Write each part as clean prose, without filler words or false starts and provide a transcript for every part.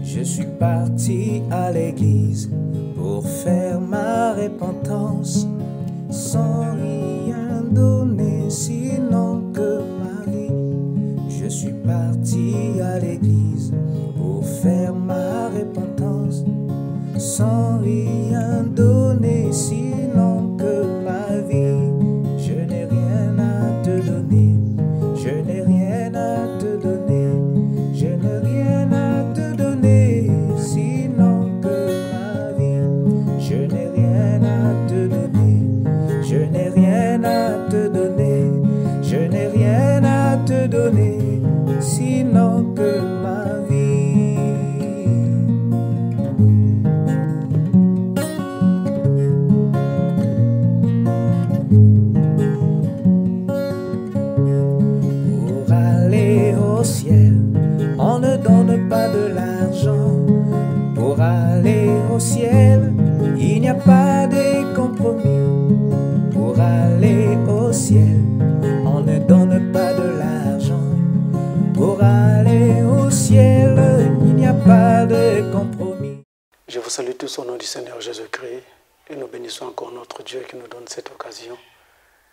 Je suis parti à l'église pour faire ma repentance, sans rien donner sinon que ma vie. Je suis parti à l'église pour faire ma repentance, sans rien donner sinon que ma vie. Je n'ai rien à te donner, je n'ai rien à te donner, je n'ai rien à te donner sinon que ma vie. Je n'ai rien à te donner, je n'ai rien à te donner, je n'ai rien à te donner sinon que ma vie. Pour aller au ciel, on ne donne pas de l'argent. Pour aller au ciel, il n'y a pas de compromis. Pour aller au ciel, on ne donne pas de l'argent. Pour aller au ciel, il n'y a pas de compromis. Je vous salue tous au nom du Seigneur Jésus-Christ et nous bénissons encore notre Dieu qui nous donne cette occasion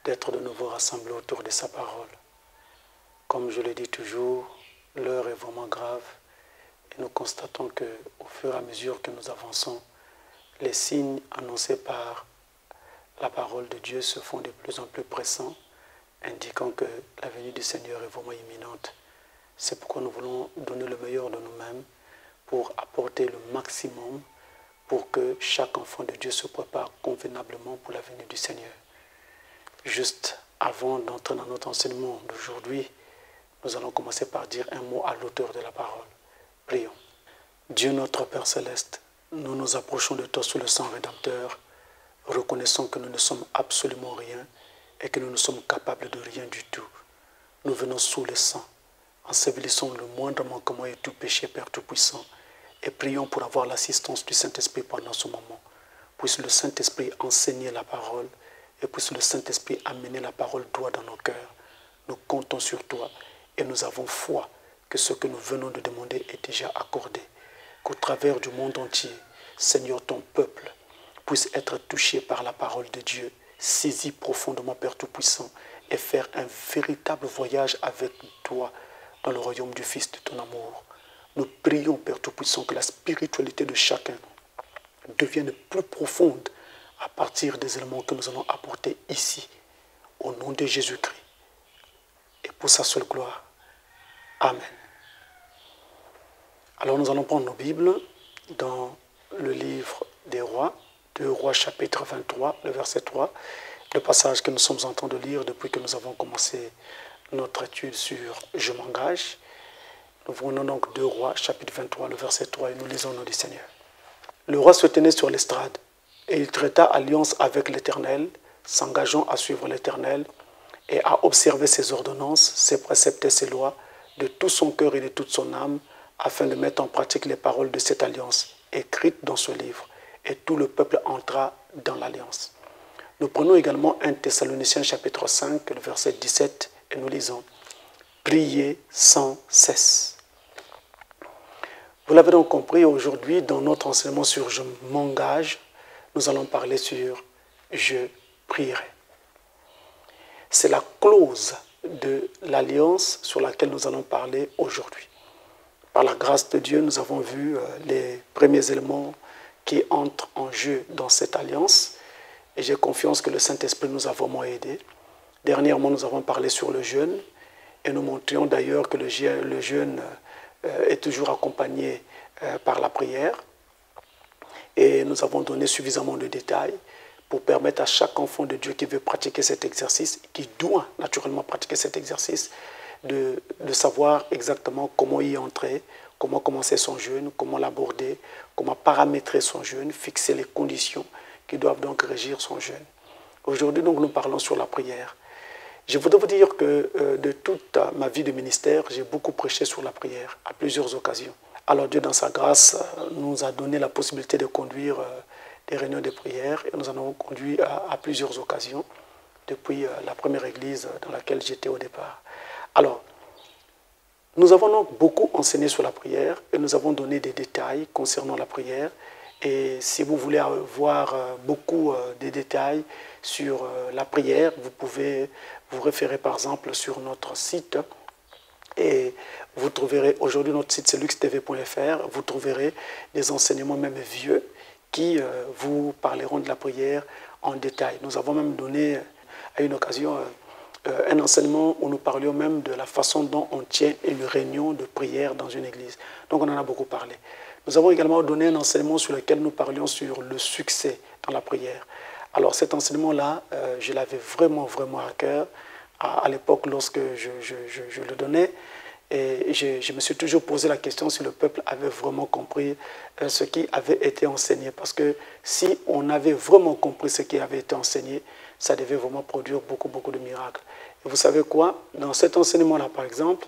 d'être de nouveau rassemblés autour de sa parole. Comme je le dis toujours, l'heure est vraiment grave et nous constatons qu'au fur et à mesure que nous avançons, les signes annoncés par la parole de Dieu se font de plus en plus pressants, indiquant que la venue du Seigneur est vraiment imminente. C'est pourquoi nous voulons donner le meilleur de nous-mêmes pour apporter le maximum pour que chaque enfant de Dieu se prépare convenablement pour la venue du Seigneur. Juste avant d'entrer dans notre enseignement d'aujourd'hui, nous allons commencer par dire un mot à l'auteur de la parole. Prions. Dieu notre Père Céleste, nous nous approchons de toi sous le sang rédempteur, reconnaissant que nous ne sommes absolument rien et que nous ne sommes capables de rien du tout. Nous venons sous le sang, ensevelissons le moindre manquement et tout péché, Père Tout-Puissant, et prions pour avoir l'assistance du Saint-Esprit pendant ce moment. Puisse le Saint-Esprit enseigner la parole et puisse le Saint-Esprit amener la parole droit dans nos cœurs. Nous comptons sur toi et nous avons foi que ce que nous venons de demander est déjà accordé. Qu'au travers du monde entier, Seigneur, ton peuple puisse être touché par la parole de Dieu, saisi profondément, Père Tout-Puissant, et faire un véritable voyage avec toi dans le royaume du Fils de ton amour. Nous prions, Père Tout-Puissant, que la spiritualité de chacun devienne plus profonde à partir des éléments que nous allons apporter ici, au nom de Jésus-Christ, et pour sa seule gloire. Amen. Alors nous allons prendre nos Bibles dans le livre des Rois, 2 Rois chapitre 23, le verset 3, le passage que nous sommes en train de lire depuis que nous avons commencé notre étude sur « Je m'engage ». Nous venons donc 2 Rois chapitre 23, le verset 3, et nous lisons au nom du Seigneur. Le roi se tenait sur l'estrade et il traita alliance avec l'Éternel, s'engageant à suivre l'Éternel et à observer ses ordonnances, ses préceptes et ses lois de tout son cœur et de toute son âme, afin de mettre en pratique les paroles de cette alliance écrites dans ce livre. Et tout le peuple entra dans l'alliance. Nous prenons également 1 Thessaloniciens chapitre 5, le verset 17, et nous lisons « Priez sans cesse ». Vous l'avez donc compris, aujourd'hui, dans notre enseignement sur « Je m'engage », nous allons parler sur « Je prierai ». C'est la clause de l'alliance sur laquelle nous allons parler aujourd'hui. Par la grâce de Dieu, nous avons vu les premiers éléments qui entrent en jeu dans cette alliance. Et j'ai confiance que le Saint-Esprit nous a vraiment aidés. Dernièrement, nous avons parlé sur le jeûne. Et nous montrions d'ailleurs que le jeûne est toujours accompagné par la prière. Et nous avons donné suffisamment de détails pour permettre à chaque enfant de Dieu qui veut pratiquer cet exercice, qui doit naturellement pratiquer cet exercice, de savoir exactement comment y entrer, comment commencer son jeûne, comment l'aborder, comment paramétrer son jeûne, fixer les conditions qui doivent donc régir son jeûne. Aujourd'hui, donc, nous parlons sur la prière. Je voudrais vous dire que de toute ma vie de ministère, j'ai beaucoup prêché sur la prière à plusieurs occasions. Alors Dieu, dans sa grâce, nous a donné la possibilité de conduire des réunions de prière et nous en avons conduit à plusieurs occasions – depuis la première église dans laquelle j'étais au départ. Alors, Nous avons donc beaucoup enseigné sur la prière et nous avons donné des détails concernant la prière. Et si vous voulez avoir beaucoup de détails sur la prière, vous pouvez vous référer par exemple sur notre site. Et vous trouverez, aujourd'hui notre site c'est luxtv.fr, vous trouverez des enseignements même vieux qui vous parleront de la prière en détail. Nous avons même donné à une occasion un enseignement où nous parlions même de la façon dont on tient une réunion de prière dans une église. Donc on en a beaucoup parlé. Nous avons également donné un enseignement sur lequel nous parlions sur le succès dans la prière. Alors cet enseignement-là, je l'avais vraiment à cœur à l'époque lorsque je le donnais. Et je me suis toujours posé la question si le peuple avait vraiment compris ce qui avait été enseigné. Parce que si on avait vraiment compris ce qui avait été enseigné, ça devait vraiment produire beaucoup de miracles. Et vous savez quoi? Dans cet enseignement-là, par exemple,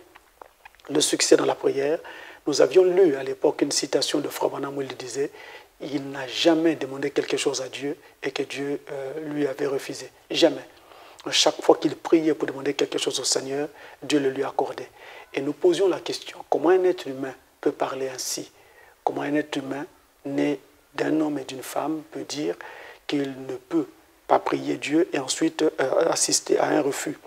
le succès dans la prière, nous avions lu à l'époque une citation de Frère Branham où il disait « Il n'a jamais demandé quelque chose à Dieu et que Dieu lui avait refusé. Jamais. Chaque fois qu'il priait pour demander quelque chose au Seigneur, Dieu le lui accordait. » Et nous posions la question, comment un être humain peut parler ainsi? Comment un être humain né d'un homme et d'une femme peut dire qu'il ne peut pas prier Dieu et ensuite assister à un refus,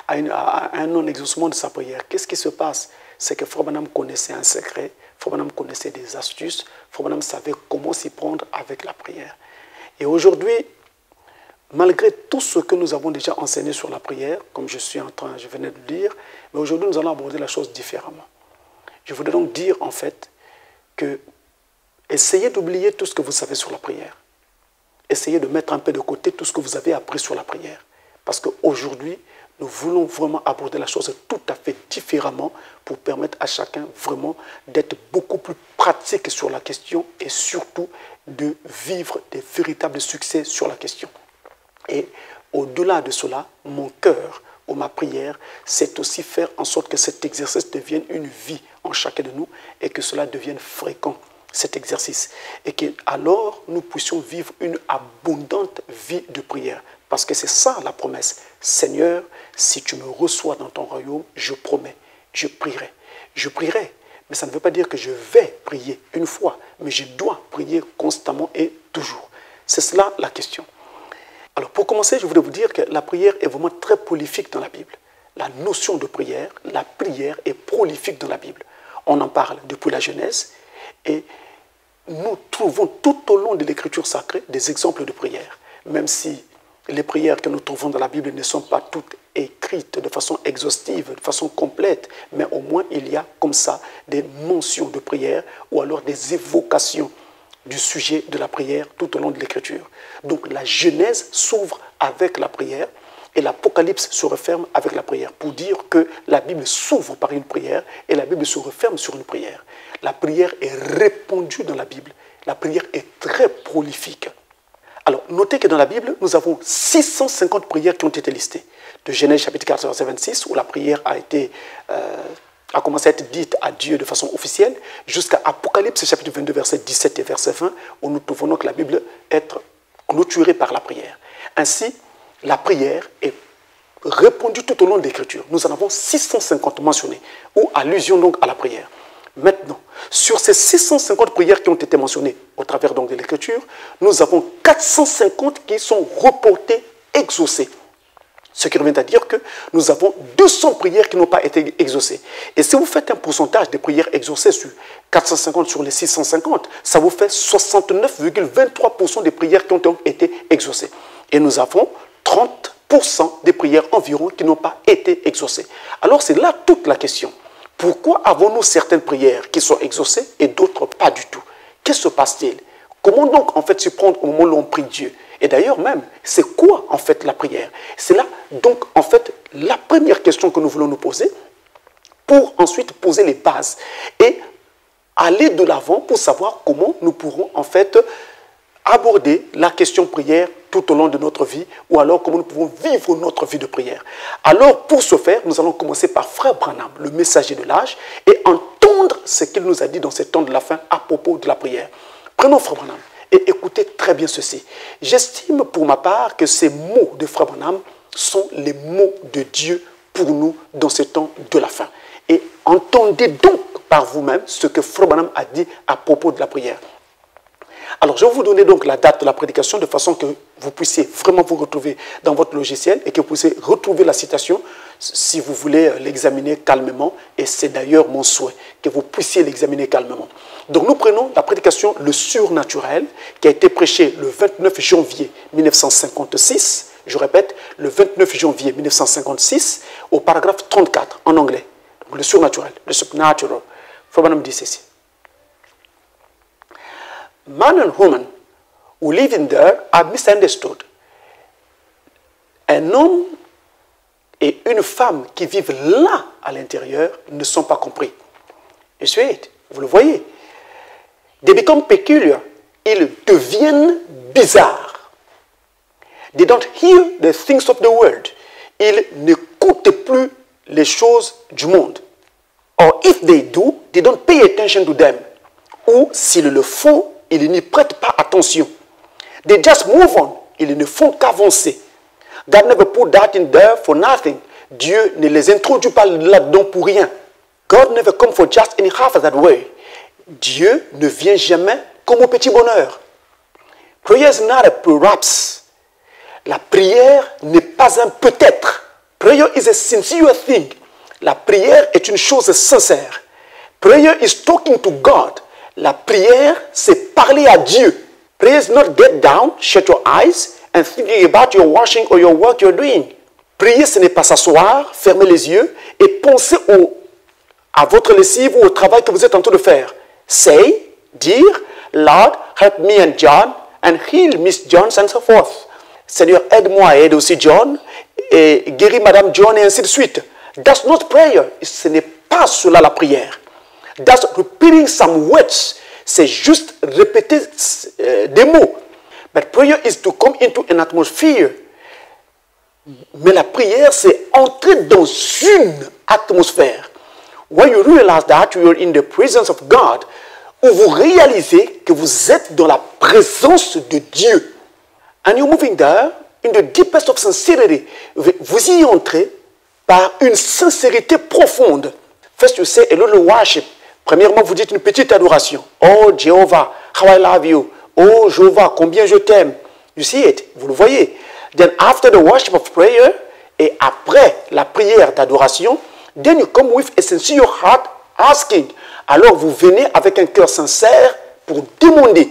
à un non-exaucement de sa prière? Qu'est-ce qui se passe? C'est que Frère Branham connaissait un secret, Frère Branham connaissait des astuces, Frère Branham savait comment s'y prendre avec la prière. Et aujourd'hui, malgré tout ce que nous avons déjà enseigné sur la prière, comme je venais de le dire, mais aujourd'hui nous allons aborder la chose différemment. Je voudrais donc dire en fait que essayez d'oublier tout ce que vous savez sur la prière. Essayez de mettre un peu de côté tout ce que vous avez appris sur la prière. Parce qu'aujourd'hui, nous voulons vraiment aborder la chose tout à fait différemment pour permettre à chacun vraiment d'être beaucoup plus pratique sur la question et surtout de vivre des véritables succès sur la question. Et au-delà de cela, mon cœur ou ma prière, c'est aussi faire en sorte que cet exercice devienne une vie en chacun de nous et que cela devienne fréquent, cet exercice. Et qu'alors, nous puissions vivre une abondante vie de prière. Parce que c'est ça la promesse. Seigneur, si tu me reçois dans ton royaume, je promets, je prierai. Je prierai, mais ça ne veut pas dire que je vais prier une fois, mais je dois prier constamment et toujours. C'est cela la question. Alors pour commencer, je voudrais vous dire que la prière est vraiment très prolifique dans la Bible. La notion de prière, la prière est prolifique dans la Bible. On en parle depuis la Genèse et nous trouvons tout au long de l'Écriture sacrée des exemples de prière. Même si les prières que nous trouvons dans la Bible ne sont pas toutes écrites de façon exhaustive, de façon complète, mais au moins il y a comme ça des mentions de prière ou alors des évocations du sujet de la prière tout au long de l'Écriture. Donc la Genèse s'ouvre avec la prière et l'Apocalypse se referme avec la prière pour dire que la Bible s'ouvre par une prière et la Bible se referme sur une prière. La prière est répandue dans la Bible. La prière est très prolifique. Alors, notez que dans la Bible, nous avons 650 prières qui ont été listées. De Genèse chapitre 4, verset 26, où la prière a commencé à être dite à Dieu de façon officielle, jusqu'à Apocalypse chapitre 22, verset 17 et verset 20, où nous trouvons donc la Bible être clôturée par la prière. Ainsi, la prière est répandue tout au long de l'Écriture. Nous en avons 650 mentionnées, ou allusion donc à la prière. Maintenant, sur ces 650 prières qui ont été mentionnées au travers donc de l'Écriture, nous avons 450 qui sont reportées, exaucées. Ce qui revient à dire que nous avons 200 prières qui n'ont pas été exaucées. Et si vous faites un pourcentage des prières exaucées sur 450 sur les 650, ça vous fait 69,23% des prières qui ont été exaucées. Et nous avons 30% des prières environ qui n'ont pas été exaucées. Alors c'est là toute la question. Pourquoi avons-nous certaines prières qui sont exaucées et d'autres pas du tout? Qu'est-ce qui se passe-t-il? Comment donc en fait s'y prendre au moment où l'on prie Dieu? Et d'ailleurs même, c'est quoi en fait la prière? C'est là donc en fait la première question que nous voulons nous poser pour ensuite poser les bases et aller de l'avant pour savoir comment nous pourrons en fait aborder la question prière tout au long de notre vie ou alors comment nous pouvons vivre notre vie de prière. Alors pour ce faire, nous allons commencer par Frère Branham, le messager de l'âge, et entendre ce qu'il nous a dit dans ces temps de la fin à propos de la prière. Prenons Frère Branham et écoutez très bien ceci. J'estime pour ma part que ces mots de Frère Branham sont les mots de Dieu pour nous dans ces temps de la fin. et entendez donc par vous-même ce que Frère Branham a dit à propos de la prière. Alors, je vais vous donner donc la date de la prédication de façon que vous puissiez vraiment vous retrouver dans votre logiciel et que vous puissiez retrouver la citation si vous voulez l'examiner calmement. Et c'est d'ailleurs mon souhait, que vous puissiez l'examiner calmement. Donc, nous prenons la prédication Le Surnaturel qui a été prêchée le 29 janvier 1956. Je répète, le 29 janvier 1956 au paragraphe 34 en anglais. Donc, le surnaturel, le supernatural. Frère Branham dit ceci. Man and woman who live in there are misunderstood. Un homme et une femme qui vivent là, à l'intérieur, ne sont pas compris. Et ensuite, vous le voyez, they become peculiar. Ils deviennent bizarres. They don't hear the things of the world. Ils n'écoutent plus les choses du monde. Or if they do, they don't pay attention to them. Ou s'ils le font, ils n'y prêtent pas attention. They just move on. Ils ne font qu'avancer. God never put that in there for nothing. Dieu ne les introduit pas là-dedans pour rien. God never come for just any half of that way. Dieu ne vient jamais comme au petit bonheur. Prayer is not a perhaps. La prière n'est pas un peut-être. Prayer is a sincere thing. La prière est une chose sincère. Prayer is talking to God. La prière, c'est parler à Dieu. Prayer is not get down, shut your eyes, and thinking about your washing or your work you're doing. Prier, ce n'est pas s'asseoir, fermer les yeux et penser à votre lessive ou au travail que vous êtes en train de faire. Say, dire, Lord, help me and John, and heal Miss John, and so forth. Seigneur, aide-moi et aide aussi John, et guéris Madame John, et ainsi de suite. That's not prayer. Ce n'est pas cela la prière. That's repeating some words. C'est juste répéter des mots. But prayer is to come into an atmosphere. Mais la prière, c'est entrer dans une atmosphère. When you realize that you are in the presence of God, où vous réalisez que vous êtes dans la présence de Dieu. And you're moving there in the deepest of sincerity. Vous y entrez par une sincérité profonde. First you say a little worship. Premièrement, vous dites une petite adoration. Oh, Jehovah, how I love you. Oh, Jehovah, combien je t'aime. You see it, vous le voyez. Then after the worship of prayer, et après la prière d'adoration, then you come with a sincere heart asking. Alors vous venez avec un cœur sincère pour demander.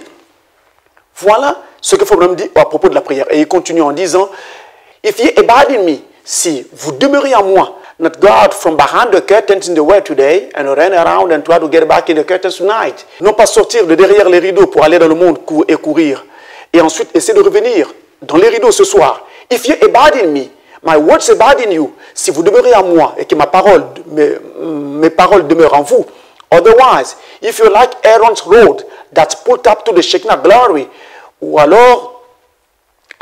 Voilà ce que Frère dit à propos de la prière. Et il continue en disant, if ye abide in me, si vous demeurez en moi, not go out from behind the curtains in the world today and run around and try to get back in the curtains tonight. Non pas sortir de derrière les rideaux pour aller dans le monde et courir. Et ensuite essayer de revenir dans les rideaux ce soir. If you abide in me, my words abide in you. Si vous demeurez en moi et que mes paroles demeurent en vous. Otherwise, if you're like Aaron's rod that's put up to the Shekinah glory, ou alors,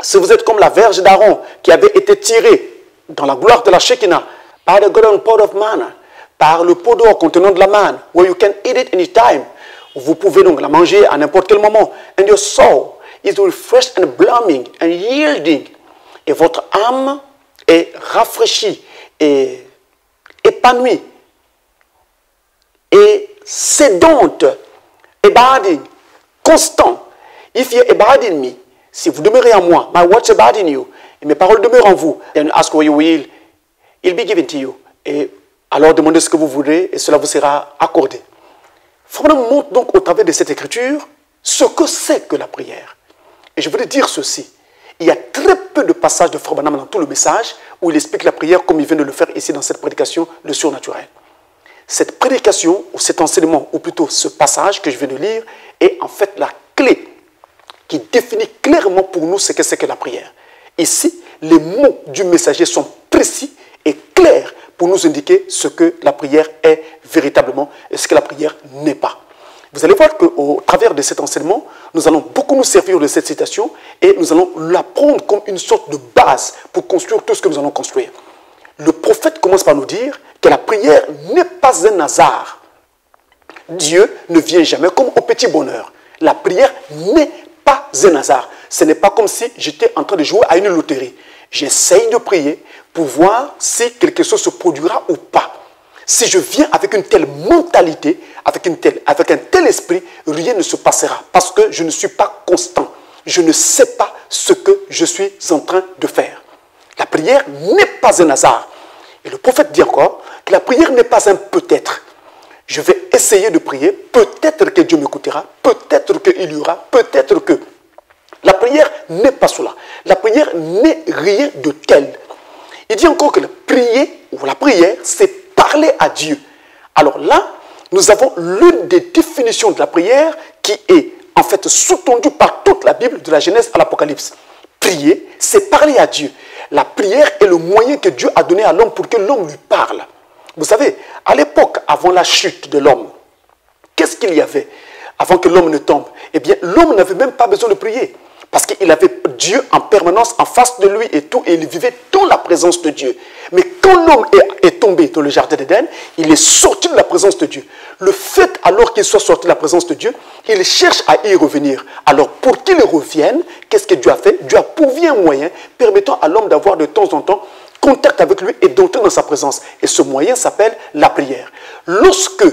si vous êtes comme la verge d'Aaron qui avait été tirée dans la gloire de la Shekinah, by the golden pot of manna, par le pot d'or contenant de la manne, where you can eat it anytime. Vous pouvez donc la manger à n'importe quel moment. And your soul is refreshed and blooming and yielding. Et votre âme est rafraîchie et épanouie et sédente, abiding, constant. If you abide in me, si vous demeurez en moi, my words abide in you, et mes paroles demeurent en vous, then ask what you will, it'll be given to you. Et alors demandez ce que vous voudrez et cela vous sera accordé. Frère montre donc au travers de cette écriture ce que c'est que la prière. Et je voulais dire ceci. Il y a très peu de passages de Frère Branham dans tout le message où il explique la prière comme il vient de le faire ici dans cette prédication, le surnaturel. Cette prédication, ou cet enseignement, ou plutôt ce passage que je viens de lire, est en fait la clé qui définit clairement pour nous ce que c'est que la prière. Ici, les mots du messager sont précis et clairs pour nous indiquer ce que la prière est véritablement et ce que la prière n'est pas. Vous allez voir qu'au travers de cet enseignement, nous allons beaucoup nous servir de cette citation et nous allons la prendre comme une sorte de base pour construire tout ce que nous allons construire. Le prophète commence par nous dire que la prière n'est pas un hasard. Dieu ne vient jamais comme au petit bonheur. La prière n'est pas un hasard. Ce n'est pas comme si j'étais en train de jouer à une loterie. J'essaye de prier pour voir si quelque chose se produira ou pas. Si je viens avec une telle mentalité, avec un tel esprit, rien ne se passera parce que je ne suis pas constant. Je ne sais pas ce que je suis en train de faire. La prière n'est pas un hasard. Et le prophète dit encore que la prière n'est pas un peut-être. Je vais essayer de prier, peut-être que Dieu m'écoutera, peut-être qu'il y aura, peut-être que... La prière n'est pas cela. La prière n'est rien de tel. Il dit encore que la prière, c'est parler à Dieu. Alors là, nous avons l'une des définitions de la prière qui est en fait sous-tendue par toute la Bible, de la Genèse à l'Apocalypse. Prier, c'est parler à Dieu. La prière est le moyen que Dieu a donné à l'homme pour que l'homme lui parle. Vous savez, à l'époque, avant la chute de l'homme, qu'est-ce qu'il y avait avant que l'homme ne tombe? Eh bien, l'homme n'avait même pas besoin de prier. Parce qu'il avait Dieu en permanence en face de lui et tout, et il vivait dans la présence de Dieu. Mais quand l'homme est tombé dans le jardin d'Éden, il est sorti de la présence de Dieu. Le fait alors qu'il soit sorti de la présence de Dieu, il cherche à y revenir. Alors pour qu'il revienne, qu'est-ce que Dieu a fait? Dieu a pourvu un moyen permettant à l'homme d'avoir de temps en temps contact avec lui et d'entrer dans sa présence. Et ce moyen s'appelle la prière. Lorsque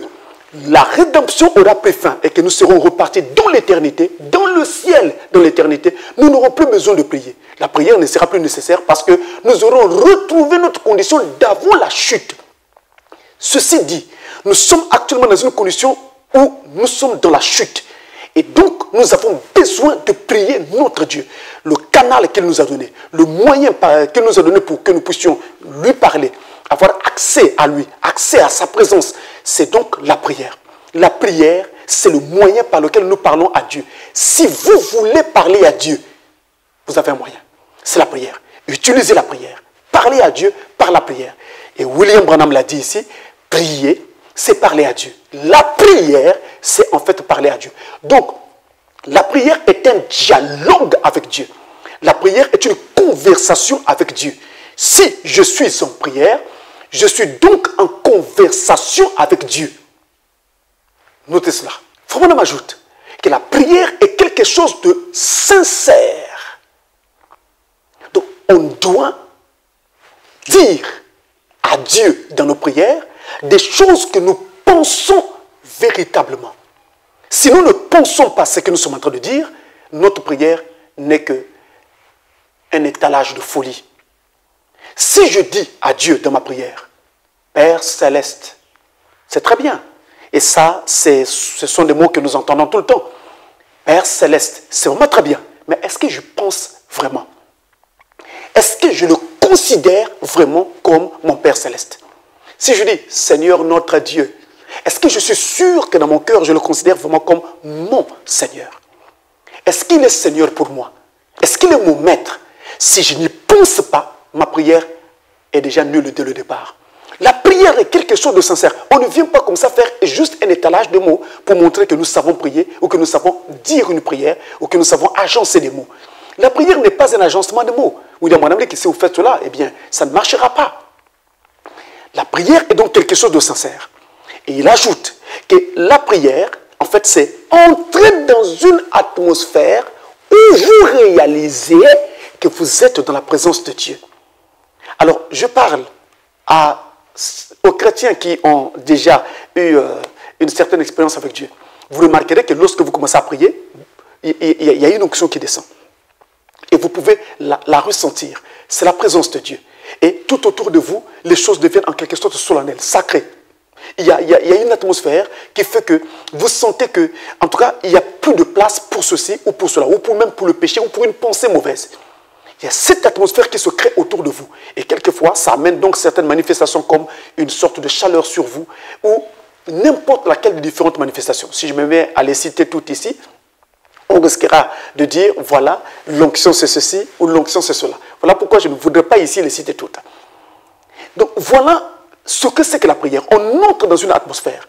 la rédemption aura pris fin et que nous serons repartis dans l'éternité, dans le ciel, dans l'éternité, nous n'aurons plus besoin de prier. La prière ne sera plus nécessaire parce que nous aurons retrouvé notre condition d'avant la chute. Ceci dit, nous sommes actuellement dans une condition où nous sommes dans la chute. Et donc, nous avons besoin de prier notre Dieu. Le canal qu'il nous a donné, le moyen qu'il nous a donné pour que nous puissions lui parler, avoir accès à lui, accès à sa présence, c'est donc la prière. La prière, c'est le moyen par lequel nous parlons à Dieu. Si vous voulez parler à Dieu, vous avez un moyen. C'est la prière. Utilisez la prière. Parlez à Dieu par la prière. Et William Branham l'a dit ici, prier, c'est parler à Dieu. La prière, c'est en fait parler à Dieu. Donc, la prière est un dialogue avec Dieu. La prière est une conversation avec Dieu. Si je suis en prière, je suis donc en conversation avec Dieu. Notez cela. Frère Branham ajoute que la prière est quelque chose de sincère. Donc, on doit dire à Dieu dans nos prières des choses que nous pensons véritablement. Si nous ne pensons pas ce que nous sommes en train de dire, notre prière n'est qu'un étalage de folie. Si je dis à Dieu dans ma prière, Père Céleste, c'est très bien. Et ça, ce sont des mots que nous entendons tout le temps. Père Céleste, c'est vraiment très bien. Mais est-ce que je pense vraiment? Est-ce que je le considère vraiment comme mon Père Céleste? Si je dis Seigneur notre Dieu, est-ce que je suis sûr que dans mon cœur, je le considère vraiment comme mon Seigneur? Est-ce qu'il est Seigneur pour moi? Est-ce qu'il est mon maître? Si je n'y pense pas, ma prière est déjà nulle dès le départ. La prière est quelque chose de sincère. On ne vient pas comme ça faire juste un étalage de mots pour montrer que nous savons prier ou que nous savons dire une prière ou que nous savons agencer des mots. La prière n'est pas un agencement de mots. Vous dites, mon ami, que si vous faites cela, eh bien, ça ne marchera pas. La prière est donc quelque chose de sincère. Et il ajoute que la prière, en fait, c'est entrer dans une atmosphère où vous réalisez que vous êtes dans la présence de Dieu. Alors, je parle aux chrétiens qui ont déjà eu une certaine expérience avec Dieu. Vous remarquerez que lorsque vous commencez à prier, il y a une onction qui descend. Et vous pouvez la ressentir. C'est la présence de Dieu. Et tout autour de vous, les choses deviennent en quelque sorte solennelles, sacrées. Il y a une atmosphère qui fait que vous sentez que, en tout cas, il n'y a plus de place pour ceci ou pour cela, ou même pour le péché, ou pour une pensée mauvaise. Il y a cette atmosphère qui se crée autour de vous. Et quelquefois, ça amène donc certaines manifestations comme une sorte de chaleur sur vous, ou n'importe laquelle des différentes manifestations. Si je me mets à les citer toutes ici, on risquera de dire, voilà, l'onction c'est ceci, ou l'onction c'est cela. Voilà pourquoi je ne voudrais pas ici les citer toutes. Donc voilà ce que c'est que la prière. On entre dans une atmosphère.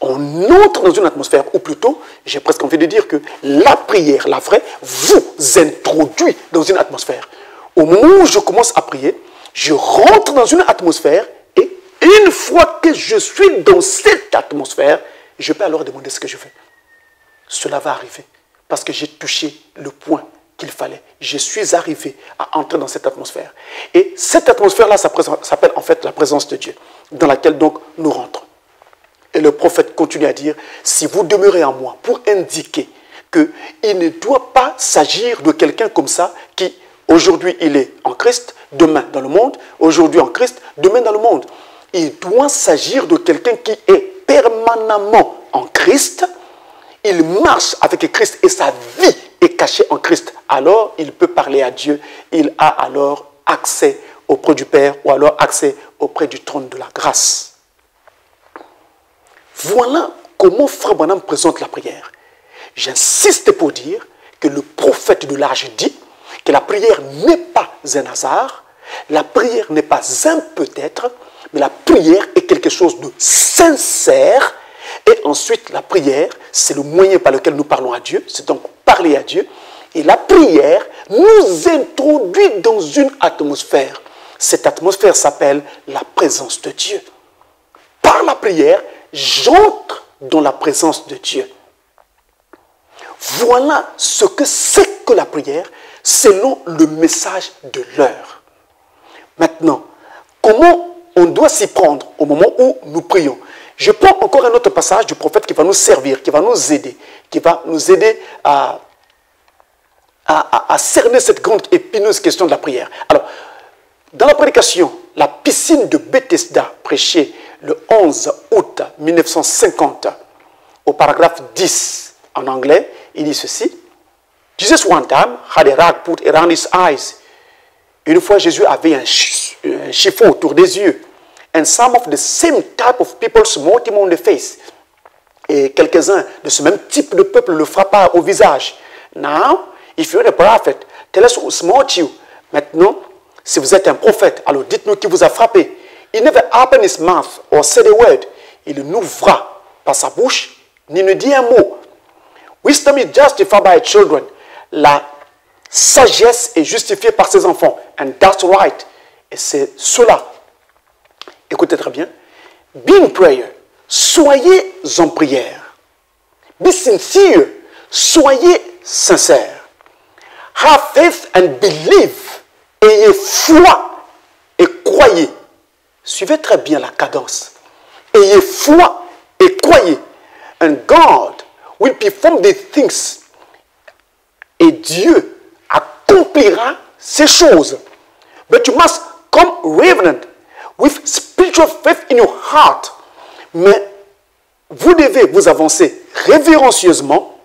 On entre dans une atmosphère, ou plutôt, j'ai presque envie de dire que la prière, la vraie, vous introduit dans une atmosphère. Au moment où je commence à prier, je rentre dans une atmosphère et une fois que je suis dans cette atmosphère, je peux alors demander ce que je veux. Cela va arriver parce que j'ai touché le point qu'il fallait. Je suis arrivé à entrer dans cette atmosphère. Et cette atmosphère-là s'appelle en fait la présence de Dieu, dans laquelle donc nous rentrons. Et le prophète continue à dire, si vous demeurez en moi, pour indiquer qu'il ne doit pas s'agir de quelqu'un comme ça qui, aujourd'hui, il est en Christ, demain dans le monde, aujourd'hui en Christ, demain dans le monde. Il doit s'agir de quelqu'un qui est permanemment en Christ, il marche avec Christ et sa vie est cachée en Christ. Alors, il peut parler à Dieu, il a alors accès auprès du Père ou alors accès auprès du trône de la grâce. Voilà comment Frère Branham présente la prière. J'insiste pour dire que le prophète de l'âge dit que la prière n'est pas un hasard, la prière n'est pas un peut-être, mais la prière est quelque chose de sincère. Et ensuite, la prière, c'est le moyen par lequel nous parlons à Dieu, c'est donc parler à Dieu. Et la prière nous introduit dans une atmosphère. Cette atmosphère s'appelle la présence de Dieu. Par la prière, j'entre dans la présence de Dieu. Voilà ce que c'est que la prière selon le message de l'heure. Maintenant, comment on doit s'y prendre au moment où nous prions? Je prends encore un autre passage du prophète qui va nous servir, qui va nous aider à cerner cette grande épineuse question de la prière. Alors, dans la prédication, la piscine de Bethesda, prêchée le 11 août 1950, au paragraphe 10 en anglais, il dit ceci. Jesus one time had a rag put around his eyes. Une fois, Jésus avait un chiffon autour des yeux. And some of the same type of people smote him on the face. Et quelques-uns de ce même type de peuple le frappa au visage. Now, if you're a prophet, tell us who smote you. Maintenant, si vous êtes un prophète, alors dites-nous qui vous a frappé. He never opened his mouth or said a word. Il n'ouvra pas sa bouche, ni ne dit un mot. Wisdom is justified by children. La sagesse est justifiée par ses enfants. And that's right. Et c'est cela. Écoutez très bien. Be in prayer. Soyez en prière. Be sincere. Soyez sincère. Have faith and believe. Ayez foi et croyez. Suivez très bien la cadence. Ayez foi et croyez. And God will perform the things. Et Dieu accomplira ces choses. But you must come reverent with spiritual faith in your heart. Mais vous devez vous avancer révérencieusement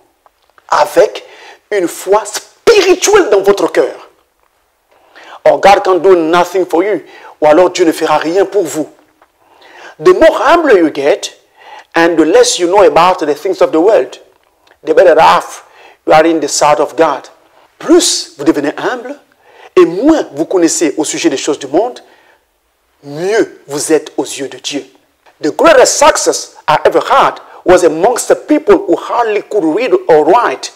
avec une foi spirituelle dans votre cœur. Or God can do nothing for you. Ou alors Dieu ne fera rien pour vous. The more humble you get, and the less you know about the things of the world, the better off you are in the sight of God. Plus vous devenez humble, et moins vous connaissez au sujet des choses du monde, mieux vous êtes aux yeux de Dieu. The greatest success I ever had was amongst the people who hardly could read or write.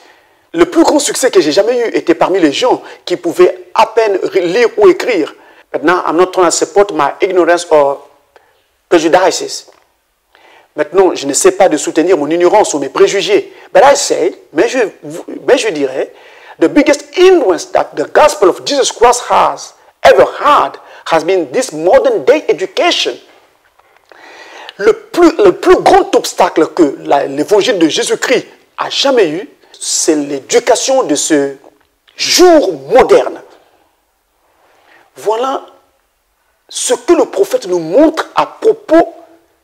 Le plus grand succès que j'ai jamais eu était parmi les gens qui pouvaient à peine lire ou écrire. But now I'm not trying to support my ignorance or prejudices. Maintenant, je ne sais pas de soutenir mon ignorance ou mes préjugés. But I say, mais je dirais, the biggest influence that the gospel of Jesus Christ has ever had has been this modern day education. Le plus grand obstacle que l'évangile de Jésus-Christ a jamais eu, c'est l'éducation de ce jour moderne. Voilà ce que le prophète nous montre à propos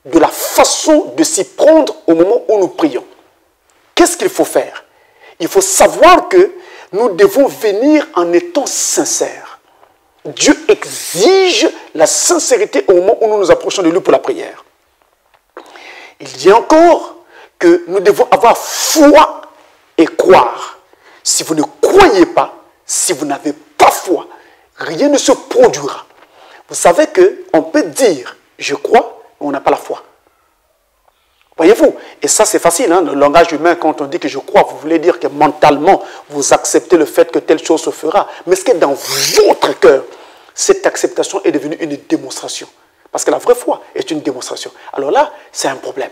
de la façon de s'y prendre au moment où nous prions. Qu'est-ce qu'il faut faire? Il faut savoir que nous devons venir en étant sincères. Dieu exige la sincérité au moment où nous nous approchons de lui pour la prière. Il dit encore que nous devons avoir foi et croire. Si vous ne croyez pas, si vous n'avez pas foi, rien ne se produira. Vous savez qu'on peut dire « je crois », mais on n'a pas la foi. Voyez-vous? Et ça, c'est facile, hein? Le langage humain, quand on dit que je crois, vous voulez dire que mentalement, vous acceptez le fait que telle chose se fera. Mais est-ce que dans votre cœur, cette acceptation est devenue une démonstration? Parce que la vraie foi est une démonstration. Alors là, c'est un problème.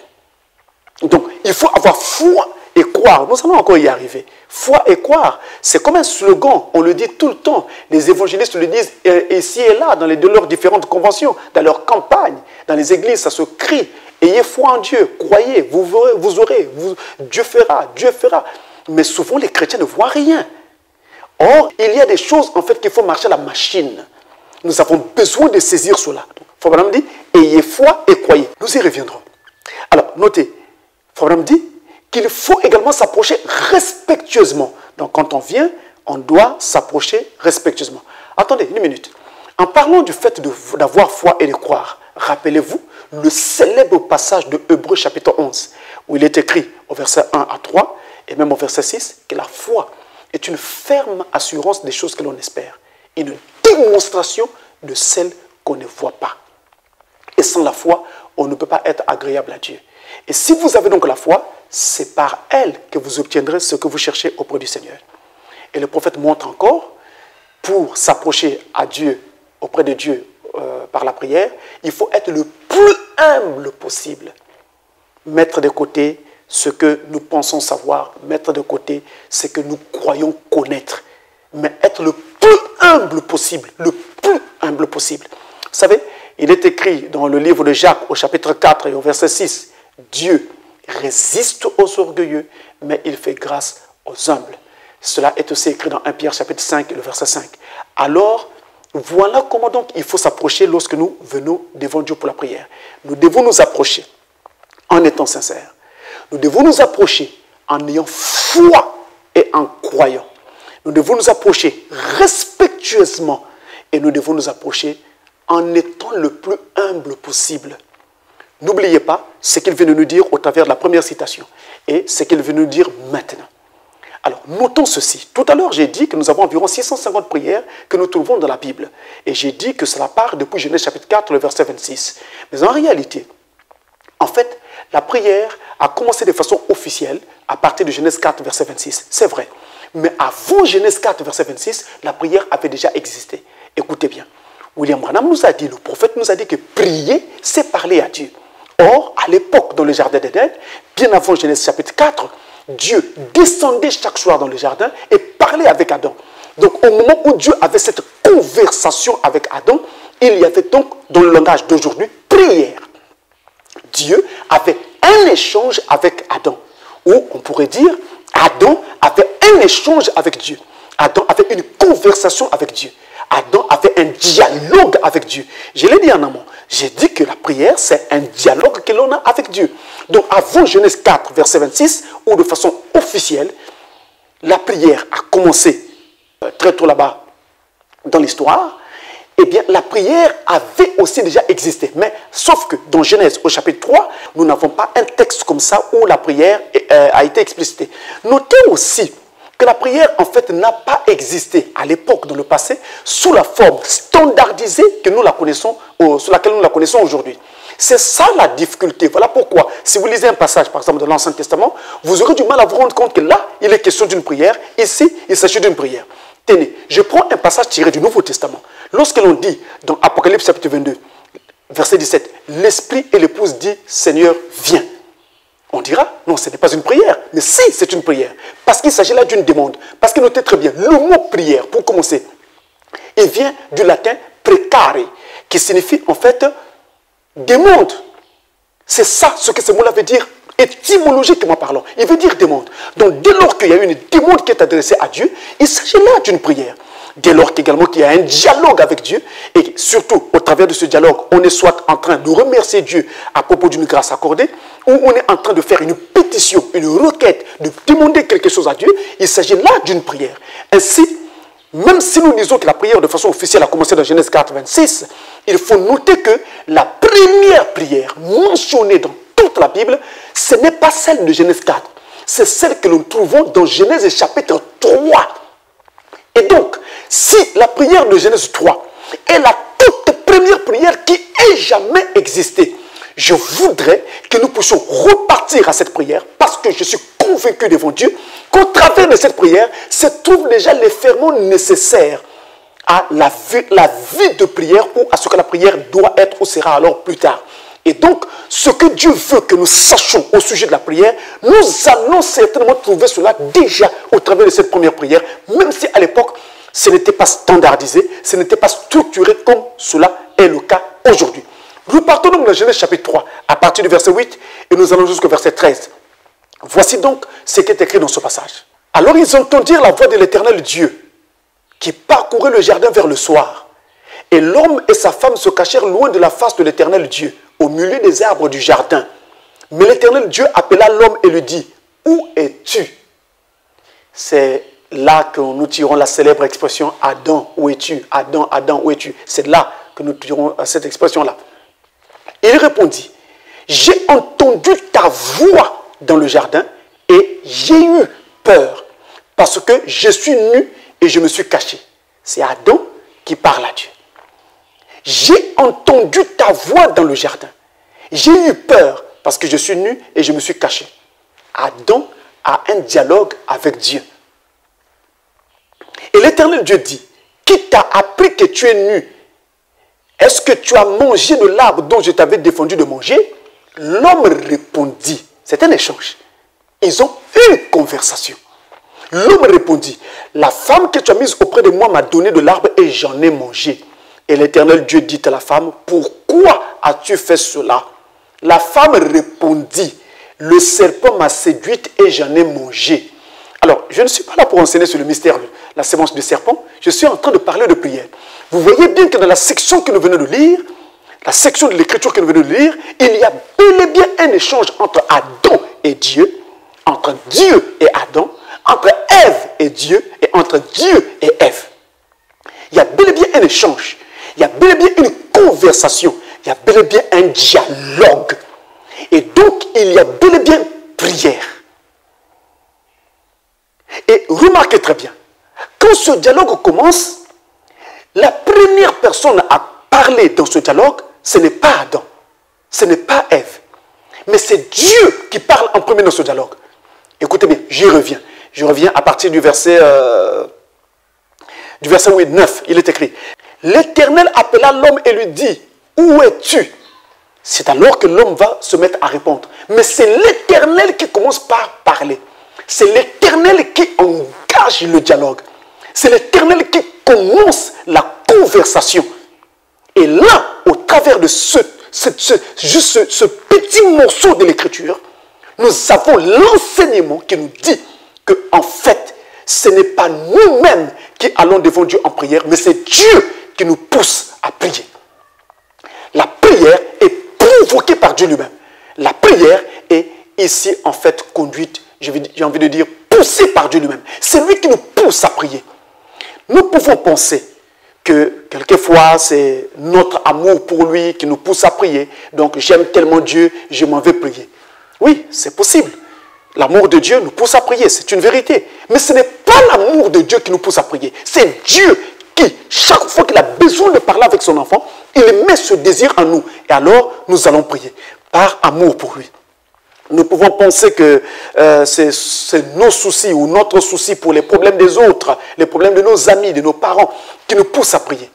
Donc, il faut avoir foi et croire. Nous allons encore y arriver. Foi et croire, c'est comme un slogan. On le dit tout le temps. Les évangélistes le disent ici et là, dans leurs différentes conventions, dans leurs campagnes, dans les églises, ça se crie. Ayez foi en Dieu, croyez, vous aurez, Dieu fera, Dieu fera. Mais souvent, les chrétiens ne voient rien. Or, il y a des choses, en fait, qu'il faut marcher à la machine. Nous avons besoin de saisir cela. Frère dit, ayez foi et croyez. Nous y reviendrons. Alors, notez, Frère dit qu'il faut également s'approcher respectueusement. Donc, quand on vient, on doit s'approcher respectueusement. Attendez, une minute. En parlant du fait d'avoir foi et de croire, rappelez-vous le célèbre passage de Hébreux chapitre 11, où il est écrit au verset 1 à 3, et même au verset 6, que la foi est une ferme assurance des choses que l'on espère, une démonstration de celles qu'on ne voit pas. Et sans la foi, on ne peut pas être agréable à Dieu. Et si vous avez donc la foi, c'est par elle que vous obtiendrez ce que vous cherchez auprès du Seigneur. Et le prophète montre encore, pour s'approcher à Dieu, auprès de Dieu, par la prière, il faut être le plus humble possible. Mettre de côté ce que nous pensons savoir, mettre de côté ce que nous croyons connaître, mais être le plus humble possible, le plus humble possible. Vous savez, il est écrit dans le livre de Jacques, au chapitre 4 et au verset 6, Dieu résiste aux orgueilleux, mais il fait grâce aux humbles. Cela est aussi écrit dans 1 Pierre chapitre 5 et le verset 5. Alors, voilà comment donc il faut s'approcher lorsque nous venons devant Dieu pour la prière. Nous devons nous approcher en étant sincères. Nous devons nous approcher en ayant foi et en croyant. Nous devons nous approcher respectueusement et nous devons nous approcher en étant le plus humble possible. N'oubliez pas ce qu'il vient de nous dire au travers de la première citation et ce qu'il vient de nous dire maintenant. Alors, notons ceci. Tout à l'heure, j'ai dit que nous avons environ 650 prières que nous trouvons dans la Bible. Et j'ai dit que cela part depuis Genèse chapitre 4, le verset 26. Mais en réalité, en fait, la prière a commencé de façon officielle à partir de Genèse 4, verset 26. C'est vrai. Mais avant Genèse 4, verset 26, la prière avait déjà existé. Écoutez bien. William Branham nous a dit, le prophète nous a dit que prier, c'est parler à Dieu. Or, à l'époque, dans le jardin d'Éden, bien avant Genèse chapitre 4, Dieu descendait chaque soir dans le jardin et parlait avec Adam. Donc, au moment où Dieu avait cette conversation avec Adam, il y avait donc, dans le langage d'aujourd'hui, prière. Dieu avait un échange avec Adam. Ou, on pourrait dire, Adam avait un échange avec Dieu. Adam avait une conversation avec Dieu. Adam avait un dialogue avec Dieu. Je l'ai dit en amont. J'ai dit que la prière, c'est un dialogue que l'on a avec Dieu. Donc, avant Genèse 4, verset 26, ou de façon officielle, la prière a commencé très tôt là-bas dans l'histoire. Eh bien, la prière avait aussi déjà existé. Mais, sauf que dans Genèse, au chapitre 3, nous n'avons pas un texte comme ça où la prière a été explicitée. Notez aussi que la prière, en fait, n'a pas existé à l'époque, dans le passé, sous la forme standardisée que nous la connaissons, sous laquelle nous la connaissons aujourd'hui. C'est ça la difficulté. Voilà pourquoi, si vous lisez un passage, par exemple, de l'Ancien Testament, vous aurez du mal à vous rendre compte que là, il est question d'une prière. Ici, il s'agit d'une prière. Tenez, je prends un passage tiré du Nouveau Testament. Lorsque l'on dit, dans Apocalypse chapitre 22, verset 17, l'Esprit et l'épouse dit, Seigneur, viens. On dira, non, ce n'est pas une prière. Mais si, c'est une prière. Parce qu'il s'agit là d'une demande. Parce que notez très bien, le mot prière, pour commencer, il vient du latin precare, qui signifie en fait demande. C'est ça ce que ce mot-là veut dire, étymologiquement parlant. Il veut dire demande. Donc dès lors qu'il y a une demande qui est adressée à Dieu, il s'agit là d'une prière. Dès lors qu'également qu'il y a un dialogue avec Dieu, et surtout au travers de ce dialogue, on est soit en train de remercier Dieu à propos d'une grâce accordée, ou on est en train de faire une pétition, une requête, de demander quelque chose à Dieu, il s'agit là d'une prière. Ainsi, même si nous disons que la prière de façon officielle a commencé dans Genèse 4, 26, il faut noter que la première prière mentionnée dans toute la Bible, ce n'est pas celle de Genèse 4, c'est celle que nous trouvons dans Genèse chapitre 3. Et donc, si la prière de Genèse 3 est la toute première prière qui ait jamais existé, je voudrais que nous puissions repartir à cette prière parce que je suis convaincu devant Dieu qu'au travers de cette prière se trouvent déjà les ferments nécessaires à la vie de prière ou à ce que la prière doit être ou sera alors plus tard. Et donc, ce que Dieu veut que nous sachions au sujet de la prière, nous allons certainement trouver cela déjà au travers de cette première prière, même si à l'époque, ce n'était pas standardisé, ce n'était pas structuré comme cela est le cas aujourd'hui. Nous partons donc dans Genèse chapitre 3, à partir du verset 8, et nous allons jusqu'au verset 13. Voici donc ce qui est écrit dans ce passage. Alors ils entendirent la voix de l'Éternel Dieu, qui parcourait le jardin vers le soir. Et l'homme et sa femme se cachèrent loin de la face de l'Éternel Dieu, au milieu des arbres du jardin. Mais l'Éternel Dieu appela l'homme et lui dit, « Où es-tu » C'est là que nous tirons la célèbre expression « Adam, où es-tu » ? « Adam, Adam, où es-tu » C'est là que nous tirons cette expression-là. Il répondit, « J'ai entendu ta voix dans le jardin et j'ai eu peur parce que je suis nu et je me suis caché. » C'est Adam qui parle à Dieu. J'ai entendu ta voix dans le jardin. J'ai eu peur parce que je suis nu et je me suis caché. Adam a un dialogue avec Dieu. Et l'Éternel Dieu dit, qui t'a appris que tu es nu? Est-ce que tu as mangé de l'arbre dont je t'avais défendu de manger? L'homme répondit, c'est un échange. Ils ont une conversation. L'homme répondit, la femme que tu as mise auprès de moi m'a donné de l'arbre et j'en ai mangé. Et l'Éternel Dieu dit à la femme, pourquoi as-tu fait cela? La femme répondit, le serpent m'a séduite et j'en ai mangé. Alors, je ne suis pas là pour enseigner sur le mystère, la sémence du serpent. Je suis en train de parler de prière. Vous voyez bien que dans la section que nous venons de lire, la section de l'écriture que nous venons de lire, il y a bel et bien un échange entre Adam et Dieu, entre Dieu et Adam, entre Ève et Dieu, et entre Dieu et Ève. Il y a bel et bien un échange. Il y a bel et bien une conversation. Il y a bel et bien un dialogue. Et donc, il y a bel et bien prière. Et remarquez très bien, quand ce dialogue commence, la première personne à parler dans ce dialogue, ce n'est pas Adam, ce n'est pas Ève, mais c'est Dieu qui parle en premier dans ce dialogue. Écoutez bien, j'y reviens. Je reviens à partir du verset 8, 9, il est écrit. L'Éternel appela l'homme et lui dit, où es-tu? C'est alors que l'homme va se mettre à répondre. Mais c'est l'Éternel qui commence par parler. C'est l'Éternel qui engage le dialogue. C'est l'Éternel qui commence la conversation. Et là, au travers de ce petit morceau de l'Écriture, nous avons l'enseignement qui nous dit que, en fait, ce n'est pas nous-mêmes qui allons devant Dieu en prière, mais c'est Dieu qui nous pousse à prier. La prière est provoquée par Dieu lui-même. La prière est ici, en fait, conduite, j'ai envie de dire, poussée par Dieu lui-même. C'est lui qui nous pousse à prier. Nous pouvons penser que quelquefois, c'est notre amour pour lui qui nous pousse à prier. Donc, j'aime tellement Dieu, je m'en vais prier. Oui, c'est possible. L'amour de Dieu nous pousse à prier, c'est une vérité. Mais ce n'est pas l'amour de Dieu qui nous pousse à prier. C'est Dieu qui, chaque fois qu'il a besoin de parler avec son enfant, il met ce désir en nous. Et alors, nous allons prier par amour pour lui. Nous pouvons penser que c'est nos soucis ou notre souci pour les problèmes des autres, les problèmes de nos amis, de nos parents, qui nous poussent à prier.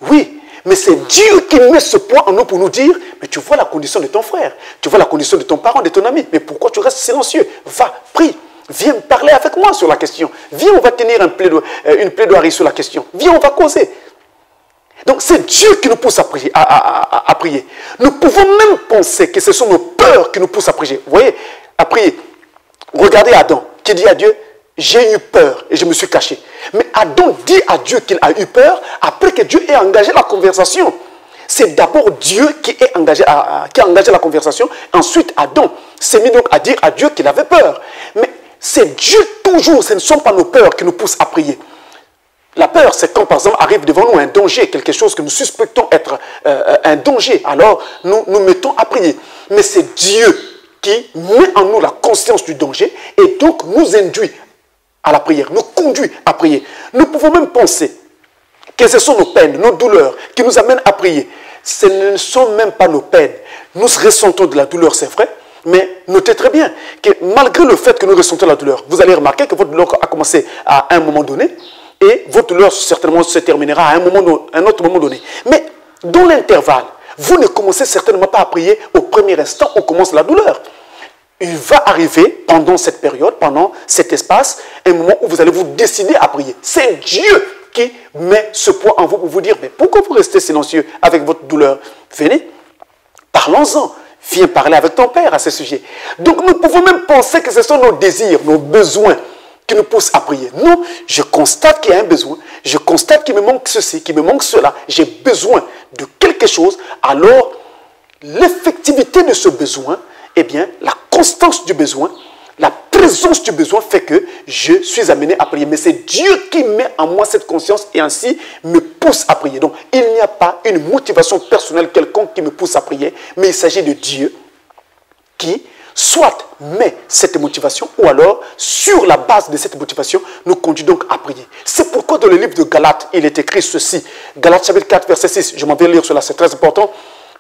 Oui, mais c'est Dieu qui met ce point en nous pour nous dire, mais tu vois la condition de ton frère, tu vois la condition de ton parent, de ton ami, mais pourquoi tu restes silencieux? Va, prie, viens parler avec moi sur la question. Viens, on va tenir une plaidoirie sur la question. Viens, on va causer. Donc c'est Dieu qui nous pousse à prier, Nous pouvons même penser que ce sont nos peurs qui nous poussent à prier. Vous voyez, à prier. Regardez Adam qui dit à Dieu, j'ai eu peur et je me suis caché. Mais Adam dit à Dieu qu'il a eu peur après que Dieu ait engagé la conversation. C'est d'abord Dieu qui a engagé la conversation. Ensuite, Adam s'est mis donc à dire à Dieu qu'il avait peur. Mais c'est Dieu toujours, ce ne sont pas nos peurs qui nous poussent à prier. La peur, c'est quand, par exemple, arrive devant nous un danger, quelque chose que nous suspectons être un danger. Alors, nous nous mettons à prier. Mais c'est Dieu qui met en nous la conscience du danger et donc nous induit à la prière, nous conduit à prier. Nous pouvons même penser que ce sont nos peines, nos douleurs qui nous amènent à prier. Ce ne sont même pas nos peines. Nous ressentons de la douleur, c'est vrai, mais notez très bien que malgré le fait que nous ressentons la douleur, vous allez remarquer que votre douleur a commencé à un moment donné, et votre douleur certainement se terminera à un autre moment donné. Mais dans l'intervalle, vous ne commencez certainement pas à prier au premier instant où commence la douleur. Il va arriver pendant cette période, pendant cet espace, un moment où vous allez vous décider à prier. C'est Dieu qui met ce poids en vous pour vous dire, mais pourquoi vous restez silencieux avec votre douleur? Venez, parlons-en. Viens parler avec ton Père à ce sujet. Donc nous pouvons même penser que ce sont nos désirs, nos besoins qui nous poussent à prier. Non, je constate qu'il y a un besoin. Je constate qu'il me manque ceci, qu'il me manque cela. J'ai besoin de quelque chose. Alors, l'effectivité de ce besoin, eh bien, la constance du besoin, la présence du besoin fait que je suis amené à prier. Mais c'est Dieu qui met en moi cette conscience et ainsi me pousse à prier. Donc, il n'y a pas une motivation personnelle quelconque qui me pousse à prier, mais il s'agit de Dieu qui soit met cette motivation ou alors, sur la base de cette motivation, nous conduit donc à prier. C'est pourquoi dans le livre de Galates, il est écrit ceci. Galates chapitre 4, verset 6. Je m'en vais lire cela, c'est très important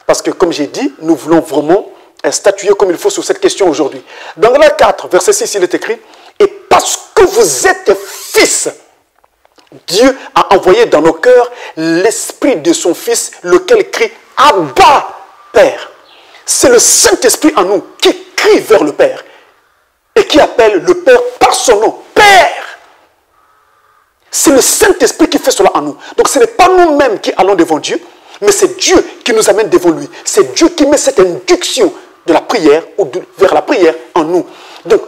parce que, comme j'ai dit, nous voulons vraiment statuer comme il faut sur cette question aujourd'hui. Dans Galates 4, verset 6, il est écrit, et parce que vous êtes fils, Dieu a envoyé dans nos cœurs l'esprit de son Fils, lequel crie Abba, Père. C'est le Saint-Esprit en nous qui crie vers le Père et qui appelle le Père par son nom, Père. C'est le Saint-Esprit qui fait cela en nous. Donc ce n'est pas nous-mêmes qui allons devant Dieu, mais c'est Dieu qui nous amène devant lui. C'est Dieu qui met cette induction de la prière ou vers la prière en nous. Donc,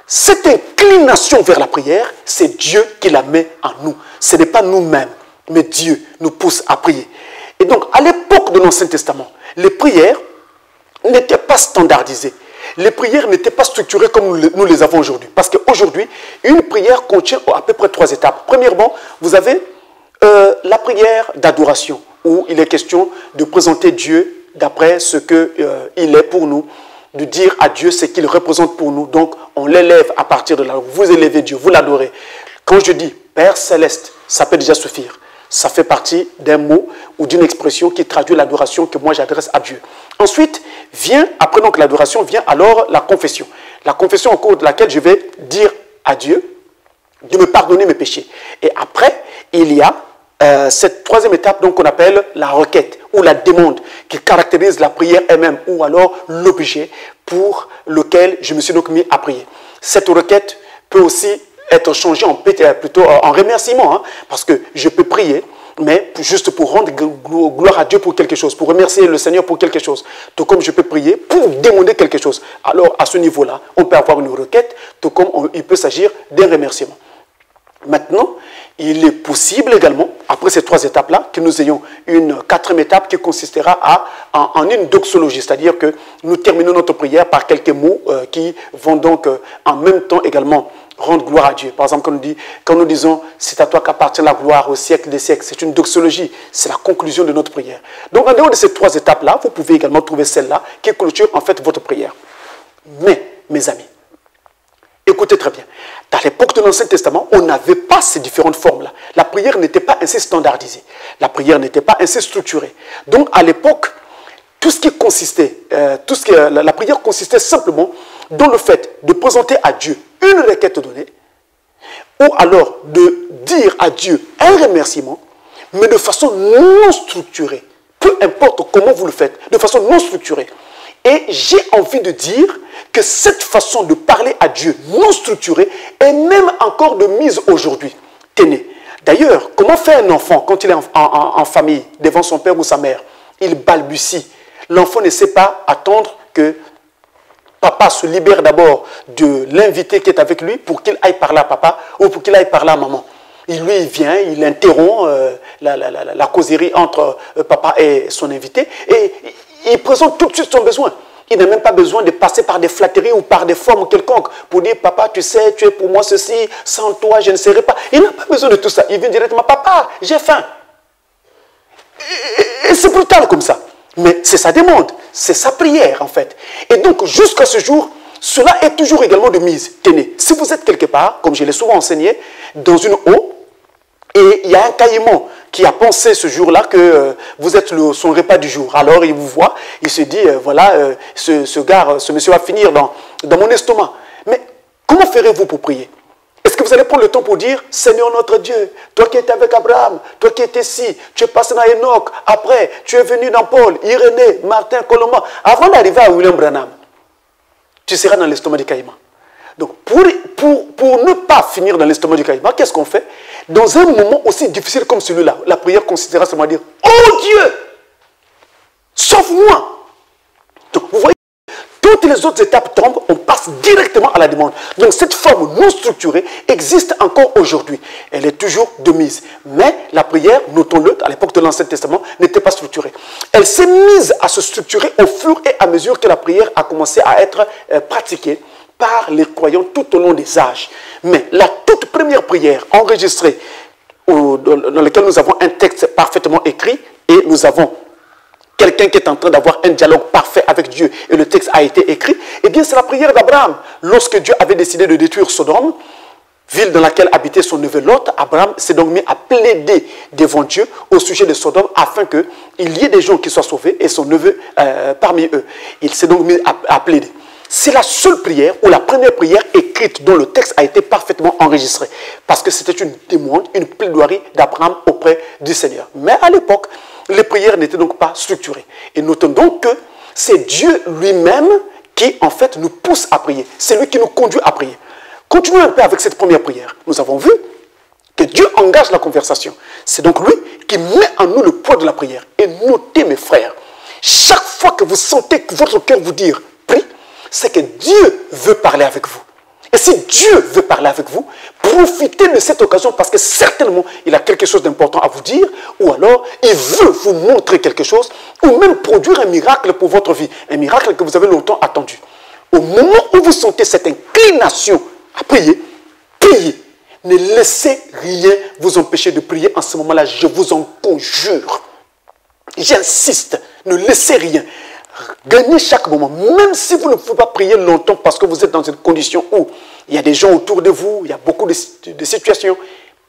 cette inclination vers la prière, c'est Dieu qui la met en nous. Ce n'est pas nous-mêmes, mais Dieu nous pousse à prier. Et donc, à l'époque de l'Ancien Testament, les prières n'étaient pas standardisées. Les prières n'étaient pas structurées comme nous les avons aujourd'hui. Parce qu'aujourd'hui, une prière contient à peu près 3 étapes. Premièrement, vous avez la prière d'adoration, où il est question de présenter Dieu d'après ce qu'il est pour nous, de dire à Dieu ce qu'il représente pour nous. Donc, on l'élève à partir de là. Vous élevez Dieu, vous l'adorez. Quand je dis Père Céleste, ça peut déjà suffire. Ça fait partie d'un mot ou d'une expression qui traduit l'adoration que moi j'adresse à Dieu. Ensuite, après donc l'adoration, vient alors la confession. La confession au cours de laquelle je vais dire à Dieu de me pardonner mes péchés. Et après, il y a cette 3e étape donc qu'on appelle la requête ou la demande qui caractérise la prière elle-même ou alors l'objet pour lequel je me suis donc mis à prier. Cette requête peut aussi être changée plutôt en remerciement, hein, parce que je peux prier, mais juste pour rendre gloire à Dieu pour quelque chose, pour remercier le Seigneur pour quelque chose, tout comme je peux prier pour demander quelque chose. Alors à ce niveau-là, on peut avoir une requête, tout comme il peut s'agir d'un remerciement. Maintenant, il est possible également, après ces 3 étapes-là, que nous ayons une 4e étape qui consistera en une doxologie, c'est-à-dire que nous terminons notre prière par quelques mots qui vont donc en même temps également rendre gloire à Dieu. Par exemple, quand nous disons « c'est à toi qu'appartient la gloire au siècle des siècles », c'est une doxologie, c'est la conclusion de notre prière. Donc en dehors de ces 3 étapes-là, vous pouvez également trouver celle-là qui clôture en fait votre prière. Mais, mes amis, écoutez très bien. Dans l'époque de l'Ancien Testament, on n'avait pas ces différentes formes-là. La prière n'était pas ainsi standardisée. La prière n'était pas ainsi structurée. Donc, à l'époque, la prière consistait simplement dans le fait de présenter à Dieu une requête donnée, ou alors de dire à Dieu un remerciement, mais de façon non structurée. Peu importe comment vous le faites, de façon non structurée. Et j'ai envie de dire que cette façon de parler à Dieu non structurée est même encore de mise aujourd'hui. Tenez. D'ailleurs, comment fait un enfant quand il est en famille, devant son père ou sa mère? Il balbutie. L'enfant ne sait pas attendre que papa se libère d'abord de l'invité qui est avec lui pour qu'il aille parler à papa ou pour qu'il aille parler à maman. Il vient, il interrompt la causerie entre papa et son invité et il présente tout de suite son besoin. Il n'a même pas besoin de passer par des flatteries ou par des formes quelconques pour dire « Papa, tu sais, tu es pour moi ceci, sans toi, je ne serai pas. » Il n'a pas besoin de tout ça. Il vient directement « Papa, j'ai faim. » Et c'est brutal comme ça. Mais c'est sa demande, c'est sa prière en fait. Et donc, jusqu'à ce jour, cela est toujours également de mise. Tenez, si vous êtes quelque part, comme je l'ai souvent enseigné, dans une eau, et il y a un caïman qui a pensé ce jour-là que vous êtes son repas du jour. Alors il vous voit, il se dit, voilà, ce monsieur va finir dans mon estomac. Mais comment ferez-vous pour prier? Est-ce que vous allez prendre le temps pour dire, Seigneur notre Dieu, toi qui étais avec Abraham, toi qui étais ici, tu es passé dans Enoch, après, tu es venu dans Paul, Irénée, Martin, Colomba, avant d'arriver à William Branham, tu seras dans l'estomac du caïman. Donc, pour ne pas finir dans l'estomac du caïman, qu'est-ce qu'on fait? Dans un moment aussi difficile comme celui-là, la prière consistera seulement à dire, oh Dieu, sauve-moi. Donc, vous voyez, toutes les autres étapes tombent, on passe directement à la demande. Donc cette forme non structurée existe encore aujourd'hui. Elle est toujours de mise. Mais la prière, notons-le, à l'époque de l'Ancien Testament, n'était pas structurée. Elle s'est mise à se structurer au fur et à mesure que la prière a commencé à être pratiquée par les croyants tout au long des âges. Mais la toute première prière enregistrée, dans laquelle nous avons un texte parfaitement écrit, et nous avons quelqu'un qui est en train d'avoir un dialogue parfait avec Dieu, et le texte a été écrit, eh bien c'est la prière d'Abraham. Lorsque Dieu avait décidé de détruire Sodome, ville dans laquelle habitait son neveu Lot, Abraham s'est donc mis à plaider devant Dieu au sujet de Sodome, afin qu'il y ait des gens qui soient sauvés, et son neveu parmi eux. Il s'est donc mis à plaider. C'est la seule prière, ou la première prière écrite dont le texte a été parfaitement enregistré. Parce que c'était une demande, une plaidoirie d'Abraham auprès du Seigneur. Mais à l'époque, les prières n'étaient donc pas structurées. Et notons donc que c'est Dieu lui-même qui, en fait, nous pousse à prier. C'est lui qui nous conduit à prier. Continuons un peu avec cette première prière. Nous avons vu que Dieu engage la conversation. C'est donc lui qui met en nous le poids de la prière. Et notez, mes frères, chaque fois que vous sentez que votre cœur vous dire « prie », c'est que Dieu veut parler avec vous. Et si Dieu veut parler avec vous, profitez de cette occasion parce que certainement, il a quelque chose d'important à vous dire, ou alors, il veut vous montrer quelque chose, ou même produire un miracle pour votre vie, un miracle que vous avez longtemps attendu. Au moment où vous sentez cette inclination à prier, priez. Ne laissez rien vous empêcher de prier en ce moment-là, je vous en conjure. J'insiste, ne laissez rien. Gagnez chaque moment, même si vous ne pouvez pas prier longtemps parce que vous êtes dans une condition où il y a des gens autour de vous, il y a beaucoup de situations.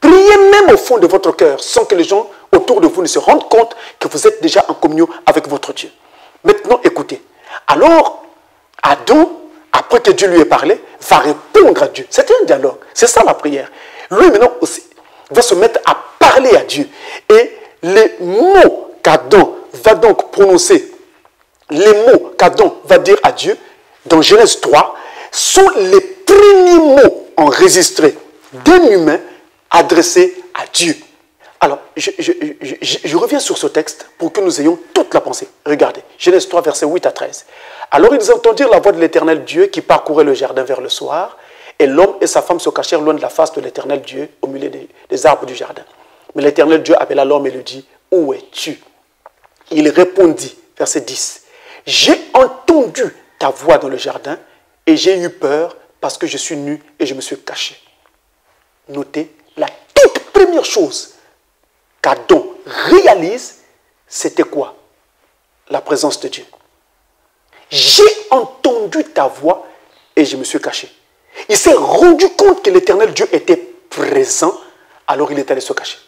Priez même au fond de votre cœur sans que les gens autour de vous ne se rendent compte que vous êtes déjà en communion avec votre Dieu. Maintenant, écoutez. Alors, Adam, après que Dieu lui ait parlé, va répondre à Dieu. C'est un dialogue. C'est ça la prière. Lui, maintenant aussi, va se mettre à parler à Dieu. Et les mots qu'Adam va donc prononcer, les mots qu'Adam va dire à Dieu, dans Genèse 3, sont les premiers mots enregistrés d'un humain adressé à Dieu. Alors, je reviens sur ce texte pour que nous ayons toute la pensée. Regardez, Genèse 3, versets 8 à 13. Alors ils entendirent la voix de l'Éternel Dieu qui parcourait le jardin vers le soir, et l'homme et sa femme se cachèrent loin de la face de l'Éternel Dieu au milieu des arbres du jardin. Mais l'Éternel Dieu appela l'homme et lui dit, « Où es-tu » Il répondit, verset 10, « J'ai entendu ta voix dans le jardin et j'ai eu peur parce que je suis nu et je me suis caché. » Notez, la toute première chose qu'Adam réalise, c'était quoi? La présence de Dieu. J'ai entendu ta voix et je me suis caché. Il s'est rendu compte que l'Éternel Dieu était présent, alors il est allé se cacher.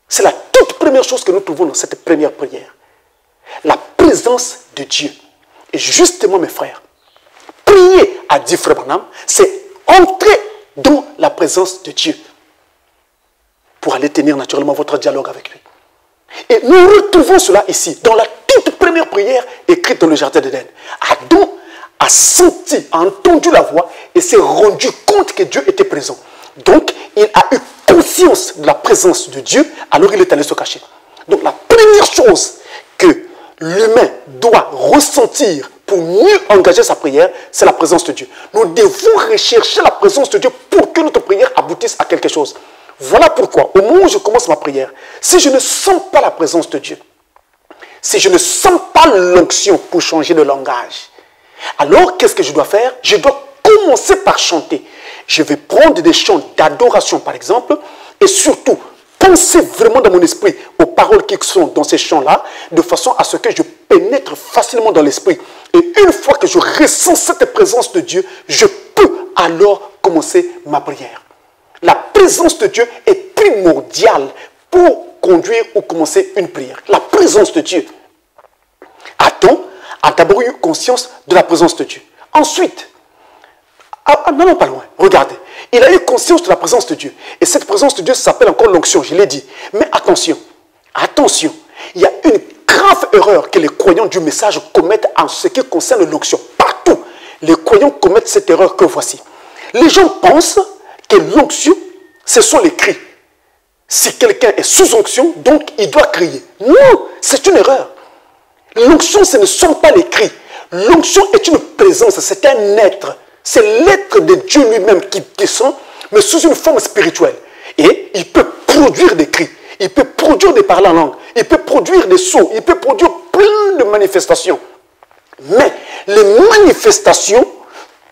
C'est la toute première chose que nous trouvons dans cette première prière. La présence de Dieu. Et justement, mes frères, prier à Dieu, frère Branham, c'est entrer dans la présence de Dieu pour aller tenir naturellement votre dialogue avec lui. Et nous retrouvons cela ici, dans la toute première prière écrite dans le jardin d'Éden. Adam a senti, a entendu la voix et s'est rendu compte que Dieu était présent. Donc, il a eu conscience de la présence de Dieu, alors il est allé se cacher. Donc, la première chose que l'humain doit ressentir pour mieux engager sa prière, c'est la présence de Dieu. Nous devons rechercher la présence de Dieu pour que notre prière aboutisse à quelque chose. Voilà pourquoi, au moment où je commence ma prière, si je ne sens pas la présence de Dieu, si je ne sens pas l'onction pour changer de langage, alors qu'est-ce que je dois faire? Je dois commencer par chanter. Je vais prendre des chants d'adoration, par exemple, et surtout, penser vraiment dans mon esprit aux paroles qui sont dans ces chants-là, de façon à ce que je pénètre facilement dans l'esprit. Et une fois que je ressens cette présence de Dieu, je peux alors commencer ma prière. La présence de Dieu est primordiale pour conduire ou commencer une prière. La présence de Dieu. Adam a d'abord eu conscience de la présence de Dieu. Ensuite, n'allons pas loin, regardez. Il a eu conscience de la présence de Dieu. Et cette présence de Dieu s'appelle encore l'onction, je l'ai dit. Mais attention, attention, il y a une grave erreur que les croyants du message commettent en ce qui concerne l'onction. Partout, les croyants commettent cette erreur que voici. Les gens pensent que l'onction, ce sont les cris. Si quelqu'un est sous onction, donc il doit crier. Non, c'est une erreur. L'onction, ce ne sont pas les cris. L'onction est une présence, c'est un être. C'est l'être de Dieu lui-même qui descend, mais sous une forme spirituelle. Et il peut produire des cris, il peut produire des paroles en langue, il peut produire des sons, il peut produire plein de manifestations. Mais les manifestations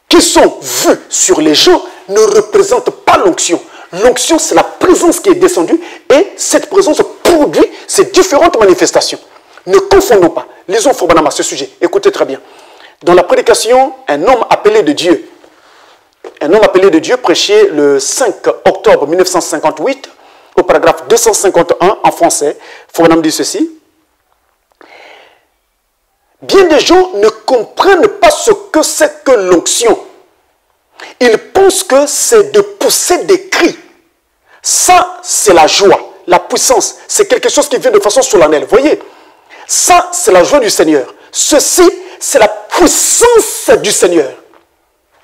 qui sont vues sur les gens ne représentent pas l'onction. L'onction, c'est la présence qui est descendue et cette présence produit ces différentes manifestations. Ne confondons pas. Lisons Fobanama à ce sujet. Écoutez très bien. Dans la prédication, un homme appelé de Dieu prêchait le 5 octobre 1958 au paragraphe 251 en français. Fobanama dit ceci. Bien des gens ne comprennent pas ce que c'est que l'onction. Ils pensent que c'est de pousser des cris. Ça, c'est la joie, la puissance. C'est quelque chose qui vient de façon solennelle. Voyez, ça, c'est la joie du Seigneur. Ceci, c'est la puissance du Seigneur.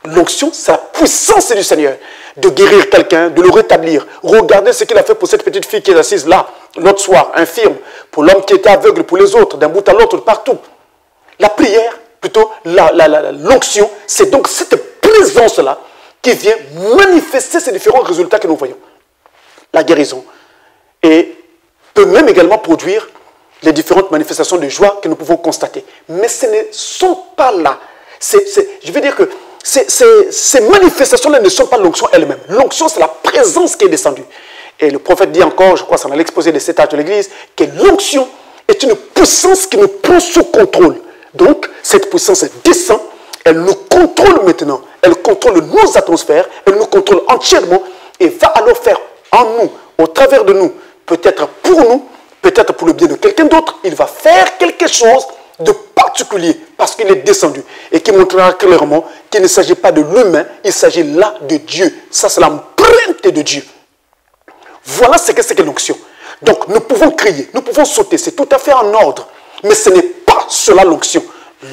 L'onction, c'est la puissance du Seigneur. De guérir quelqu'un, de le rétablir. Regardez ce qu'il a fait pour cette petite fille qui est assise là, l'autre soir, infirme. Pour l'homme qui était aveugle, pour les autres, d'un bout à l'autre, partout. La prière, plutôt l'onction, c'est donc cette présence-là qui vient manifester ces différents résultats que nous voyons. La guérison. Et peut même également produire les différentes manifestations de joie que nous pouvons constater. Mais ce ne sont pas là. Je veux dire que ces manifestations-là ne sont pas l'onction elle-même. L'onction, c'est la présence qui est descendue. Et le prophète dit encore, je crois que c'est dans l'exposé de cet âge de l'Église, que l'onction est une puissance qui nous prend sous contrôle. Donc, cette puissance descend, elle nous contrôle maintenant, elle contrôle nos atmosphères, elle nous contrôle entièrement et va alors faire en nous, au travers de nous, peut-être pour nous, peut-être pour le bien de quelqu'un d'autre, il va faire quelque chose de particulier parce qu'il est descendu et qui montrera clairement qu'il ne s'agit pas de l'humain, il s'agit là de Dieu. Ça, c'est l'empreinte de Dieu. Voilà ce que c'est que l'onction. Donc, nous pouvons crier, nous pouvons sauter, c'est tout à fait en ordre. Mais ce n'est pas cela l'onction.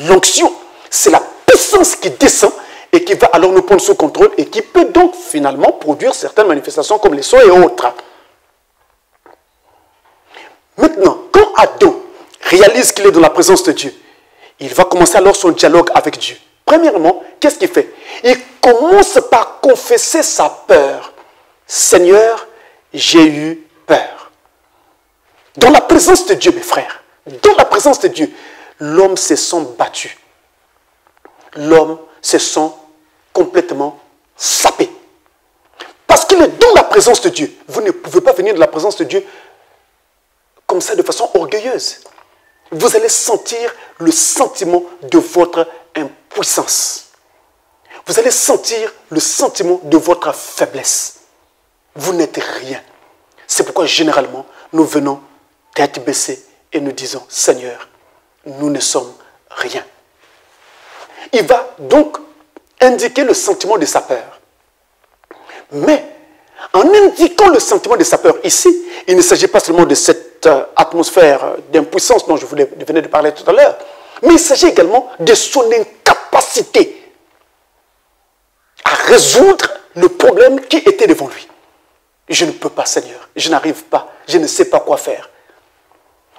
L'onction, c'est la puissance qui descend et qui va alors nous prendre sous contrôle et qui peut donc finalement produire certaines manifestations comme les sons et autres. Maintenant, quand Adam réalise qu'il est dans la présence de Dieu, il va commencer alors son dialogue avec Dieu. Premièrement, qu'est-ce qu'il fait? Il commence par confesser sa peur. Seigneur, j'ai eu peur. Dans la présence de Dieu, mes frères, dans la présence de Dieu, l'homme se sent battu. L'homme se sent complètement sapé. Parce qu'il est dans la présence de Dieu. Vous ne pouvez pas venir de la présence de Dieu comme ça de façon orgueilleuse. Vous allez sentir le sentiment de votre impuissance. Vous allez sentir le sentiment de votre faiblesse. Vous n'êtes rien. C'est pourquoi généralement, nous venons tête baissée et nous disons, Seigneur, nous ne sommes rien. Il va donc indiquer le sentiment de sa peur. Mais, en indiquant le sentiment de sa peur ici, il ne s'agit pas seulement de cette atmosphère d'impuissance dont je venais de parler tout à l'heure, mais il s'agit également de son incapacité à résoudre le problème qui était devant lui. Je ne peux pas, Seigneur, je n'arrive pas, je ne sais pas quoi faire.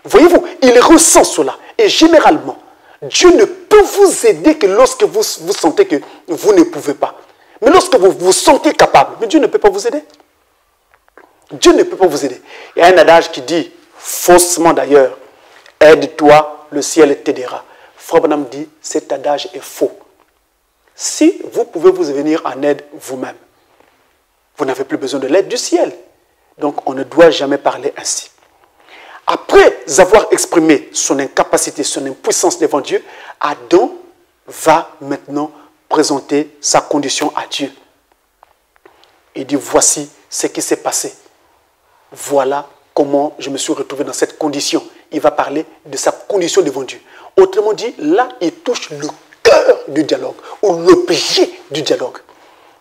Voyez-vous, il ressent cela. Et généralement, Dieu ne peut vous aider que lorsque vous sentez que vous ne pouvez pas. Mais lorsque vous vous sentez capable, mais Dieu ne peut pas vous aider. Dieu ne peut pas vous aider. Il y a un adage qui dit, faussement d'ailleurs, aide-toi, le ciel t'aidera. Frère Branham dit, cet adage est faux. Si vous pouvez vous venir en aide vous-même, vous n'avez plus besoin de l'aide du ciel. Donc on ne doit jamais parler ainsi. Après avoir exprimé son incapacité, son impuissance devant Dieu, Adam va maintenant présenter sa condition à Dieu. Il dit, voici ce qui s'est passé. Voilà comment je me suis retrouvé dans cette condition. Il va parler de sa condition devant Dieu. Autrement dit, là, il touche le cœur du dialogue, ou l'objet du dialogue.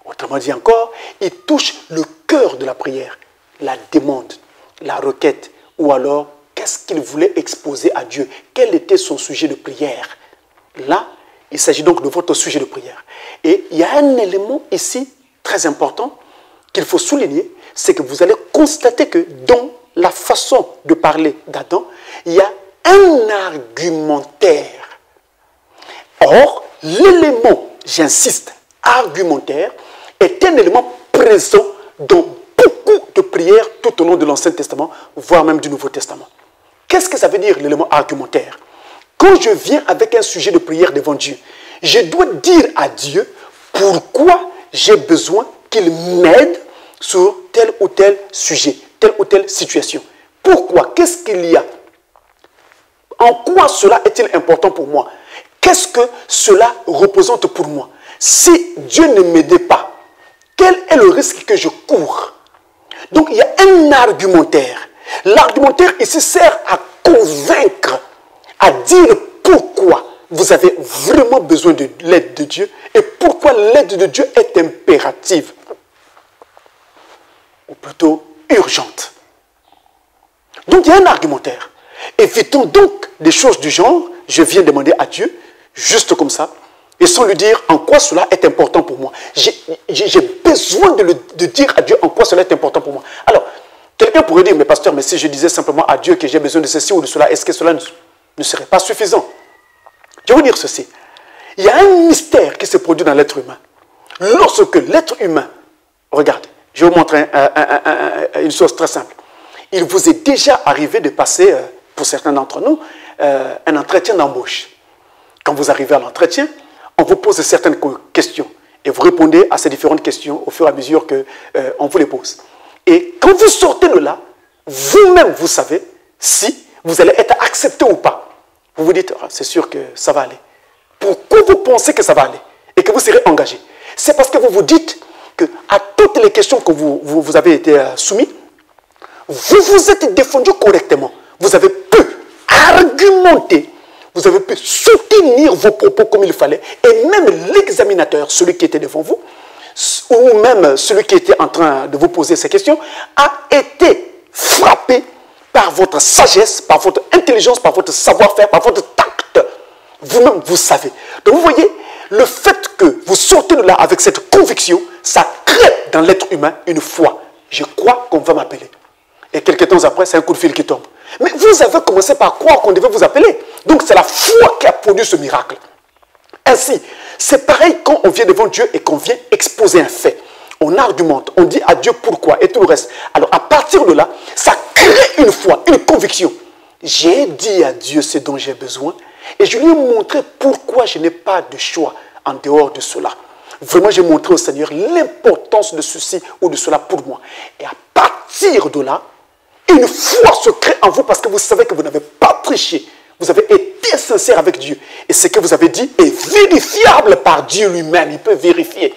Autrement dit encore, il touche le cœur de la prière, la demande, la requête, ou alors qu'est-ce qu'il voulait exposer à Dieu, quel était son sujet de prière. Là, il s'agit donc de votre sujet de prière. Et il y a un élément ici très important qu'il faut souligner, c'est que vous allez constater que dans la façon de parler d'Adam, il y a un argumentaire. Or, l'élément, j'insiste, argumentaire, est un élément présent dans beaucoup de prières tout au long de l'Ancien Testament, voire même du Nouveau Testament. Qu'est-ce que ça veut dire l'élément argumentaire? Quand je viens avec un sujet de prière devant Dieu, je dois dire à Dieu pourquoi j'ai besoin qu'il m'aide sur tel ou tel sujet, telle ou telle situation. Pourquoi? Qu'est-ce qu'il y a? En quoi cela est-il important pour moi? Qu'est-ce que cela représente pour moi? Si Dieu ne m'aidait pas, quel est le risque que je cours? Donc il y a un argumentaire. L'argumentaire ici sert à convaincre, à dire pourquoi vous avez vraiment besoin de l'aide de Dieu et pourquoi l'aide de Dieu est impérative, ou plutôt urgente. Donc il y a un argumentaire. Évitons donc des choses du genre, je viens demander à Dieu, juste comme ça, et sans lui dire en quoi cela est important pour moi. J'ai besoin de dire à Dieu en quoi cela est important pour moi. Alors, quelqu'un pourrait dire, mais pasteur, mais si je disais simplement à Dieu que j'ai besoin de ceci ou de cela, est-ce que cela ne serait pas suffisant? Je vais vous dire ceci. Il y a un mystère qui se produit dans l'être humain. Lorsque l'être humain, regardez, je vais vous montrer une chose très simple. Il vous est déjà arrivé de passer, pour certains d'entre nous, un entretien d'embauche. Quand vous arrivez à l'entretien, on vous pose certaines questions et vous répondez à ces différentes questions au fur et à mesure qu'on vous les pose. Et quand vous sortez de là, vous-même, vous savez si vous allez être accepté ou pas. Vous vous dites, ah, c'est sûr que ça va aller. Pourquoi vous pensez que ça va aller et que vous serez engagé? C'est parce que vous vous dites qu'à toutes les questions que vous avez été soumis, vous vous êtes défendu correctement. Vous avez pu argumenter, vous avez pu soutenir vos propos comme il fallait, et même l'examinateur, celui qui était devant vous, ou même celui qui était en train de vous poser ces questions, a été frappé par votre sagesse, par votre intelligence, par votre savoir-faire, par votre tact. Vous-même, vous savez. Donc vous voyez, le fait que vous sortez de là avec cette conviction, ça crée dans l'être humain une foi. Je crois qu'on va m'appeler. Et quelques temps après, c'est un coup de fil qui tombe. Mais vous avez commencé par croire qu'on devait vous appeler. Donc c'est la foi qui a produit ce miracle. Ainsi, c'est pareil quand on vient devant Dieu et qu'on vient exposer un fait. On argumente, on dit à Dieu pourquoi et tout le reste. Alors à partir de là, ça crée une foi, une conviction. J'ai dit à Dieu ce dont j'ai besoin et je lui ai montré pourquoi je n'ai pas de choix en dehors de cela. Vraiment, j'ai montré au Seigneur l'importance de ceci ou de cela pour moi. Et à partir de là, une foi se crée en vous parce que vous savez que vous n'avez pas triché. Vous avez été sincère avec Dieu. Et ce que vous avez dit est vérifiable par Dieu lui-même. Il peut vérifier.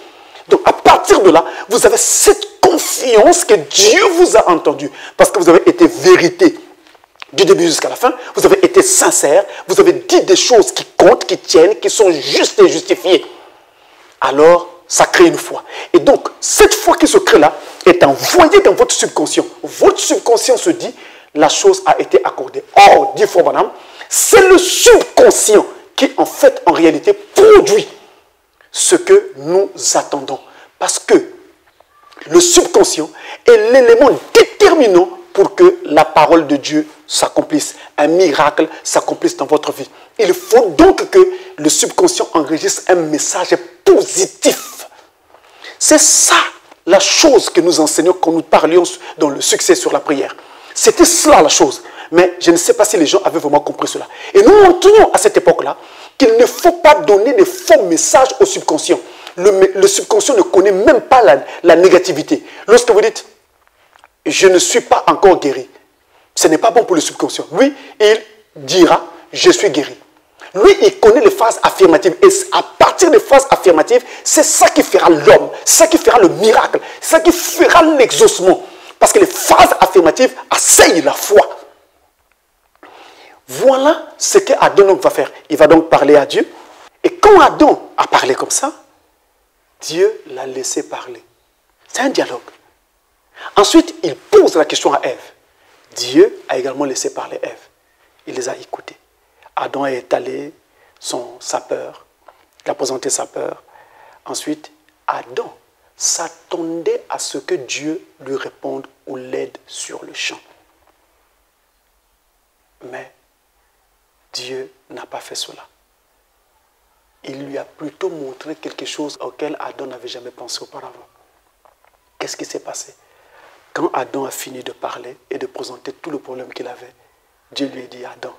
Donc à partir de là, vous avez cette confiance que Dieu vous a entendu. Parce que vous avez été vérité du début jusqu'à la fin. Vous avez été sincère. Vous avez dit des choses qui comptent, qui tiennent, qui sont justes et justifiées. Alors, ça crée une foi. Et donc, cette foi qui se crée là est envoyée dans votre subconscient. Votre subconscient se dit, la chose a été accordée. Or, dit Frère Branham, c'est le subconscient qui, en fait, en réalité, produit ce que nous attendons. Parce que le subconscient est l'élément déterminant pour que la parole de Dieu s'accomplisse, un miracle s'accomplisse dans votre vie. Il faut donc que le subconscient enregistre un message positif. C'est ça la chose que nous enseignons quand nous parlions dans le succès sur la prière. C'était cela la chose. Mais je ne sais pas si les gens avaient vraiment compris cela. Et nous montrions à cette époque-là qu'il ne faut pas donner de faux messages au subconscient. Le subconscient ne connaît même pas la négativité. Lorsque vous dites « je ne suis pas encore guéri », ce n'est pas bon pour le subconscient. Lui, il dira « je suis guéri ». Lui, il connaît les phases affirmatives. Et à partir des phases affirmatives, c'est ça qui fera l'homme. C'est ça qui fera le miracle. C'est ça qui fera l'exaucement. Parce que les phases affirmatives asseyent la foi. Voilà ce qu'Adam va faire. Il va donc parler à Dieu. Et quand Adam a parlé comme ça, Dieu l'a laissé parler. C'est un dialogue. Ensuite, il pose la question à Ève. Dieu a également laissé parler Ève. Il les a écoutés. Adam a étalé sa peur. Il a présenté sa peur. Ensuite, Adam s'attendait à ce que Dieu lui réponde ou l'aide sur le champ. Mais Dieu n'a pas fait cela. Il lui a plutôt montré quelque chose auquel Adam n'avait jamais pensé auparavant. Qu'est-ce qui s'est passé? Quand Adam a fini de parler et de présenter tout le problème qu'il avait, Dieu lui a dit, Adam,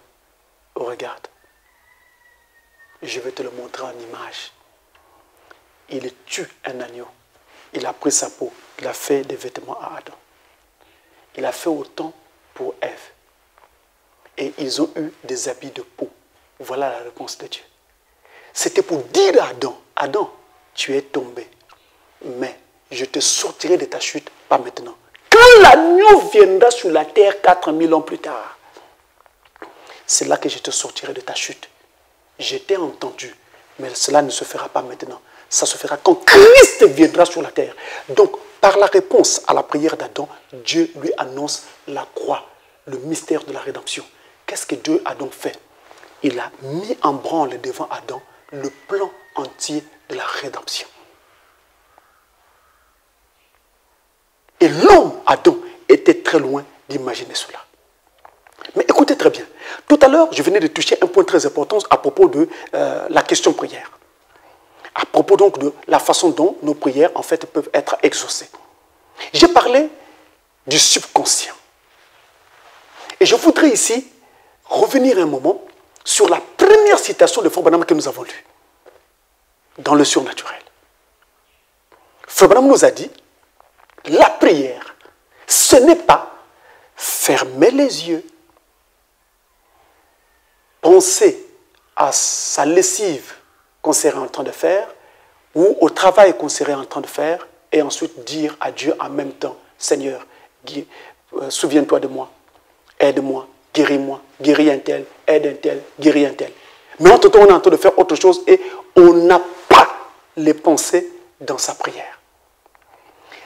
regarde, je vais te le montrer en image. Il tue un agneau. Il a pris sa peau. Il a fait des vêtements à Adam. Il a fait autant pour Ève. Et ils ont eu des habits de peau. Voilà la réponse de Dieu. C'était pour dire à Adam, Adam, tu es tombé, mais je te sortirai de ta chute, pas maintenant. Quand l'agneau viendra sur la terre 4000 ans plus tard, c'est là que je te sortirai de ta chute. Je t'ai entendu, mais cela ne se fera pas maintenant. Ça se fera quand Christ viendra sur la terre. Donc, par la réponse à la prière d'Adam, Dieu lui annonce la croix, le mystère de la rédemption. Qu'est-ce que Dieu a donc fait? Il a mis en branle devant Adam le plan entier de la rédemption. Et l'homme, Adam, était très loin d'imaginer cela. Mais écoutez très bien. Tout à l'heure, je venais de toucher un point très important à propos de la question prière. À propos donc de la façon dont nos prières, en fait, peuvent être exaucées. J'ai parlé du subconscient. Et je voudrais ici revenir un moment sur la première citation de Frère Branham que nous avons lue dans le surnaturel. Frère Branham nous a dit, la prière, ce n'est pas fermer les yeux, penser à sa lessive qu'on serait en train de faire ou au travail qu'on serait en train de faire et ensuite dire à Dieu en même temps, Seigneur, souviens-toi de moi, aide-moi, guéris-moi, guéris un tel, aide un tel, guéris un tel. Mais entre-temps, on est en train de faire autre chose et on n'a pas les pensées dans sa prière.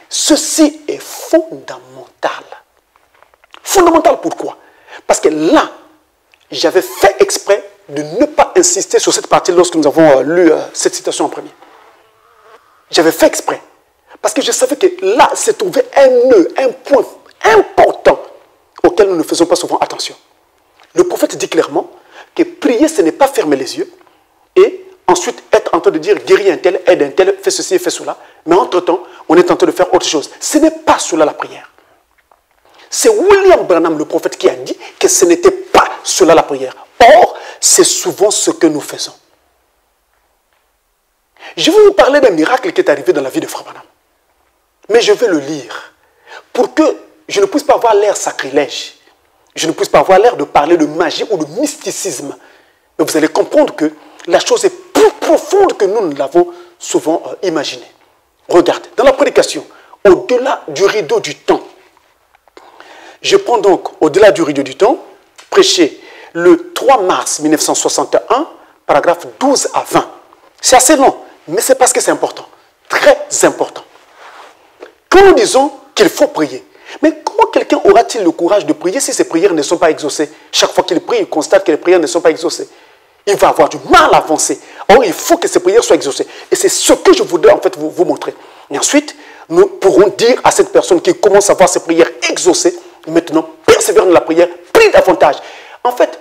Ceci est fondamental. Fondamental pourquoi? Parce que là, j'avais fait exprès de ne pas insister sur cette partie lorsque nous avons lu cette citation en premier. J'avais fait exprès. Parce que je savais que là s'est trouvé un nœud, un point important auquel nous ne faisons pas souvent attention. Le prophète dit clairement que prier, ce n'est pas fermer les yeux et ensuite être en train de dire guéris un tel, aide un tel, fais ceci et fais cela. Mais entre-temps, on est en train de faire autre chose. Ce n'est pas cela la prière. C'est William Branham, le prophète, qui a dit que ce n'était pas cela la prière. Or, c'est souvent ce que nous faisons. Je vais vous parler d'un miracle qui est arrivé dans la vie de Frère Branham. Mais je vais le lire pour que je ne puisse pas avoir l'air sacrilège. Je ne puisse pas avoir l'air de parler de magie ou de mysticisme. Mais vous allez comprendre que la chose est plus profonde que nous ne l'avons souvent imaginé. Regardez, dans la prédication, au-delà du rideau du temps, je prends donc, au-delà du rideau du temps, prêché le 3 mars 1961, paragraphe 12 à 20. C'est assez long, mais c'est parce que c'est important, très important. Quand nous disons qu'il faut prier, mais comment quelqu'un aura-t-il le courage de prier si ses prières ne sont pas exaucées? Chaque fois qu'il prie, il constate que les prières ne sont pas exaucées. Il va avoir du mal à avancer. Or, il faut que ces prières soient exaucées. Et c'est ce que je voudrais en fait vous montrer. Et ensuite, nous pourrons dire à cette personne qui commence à voir ses prières exaucées, maintenant, persévère dans la prière, prie davantage. En fait,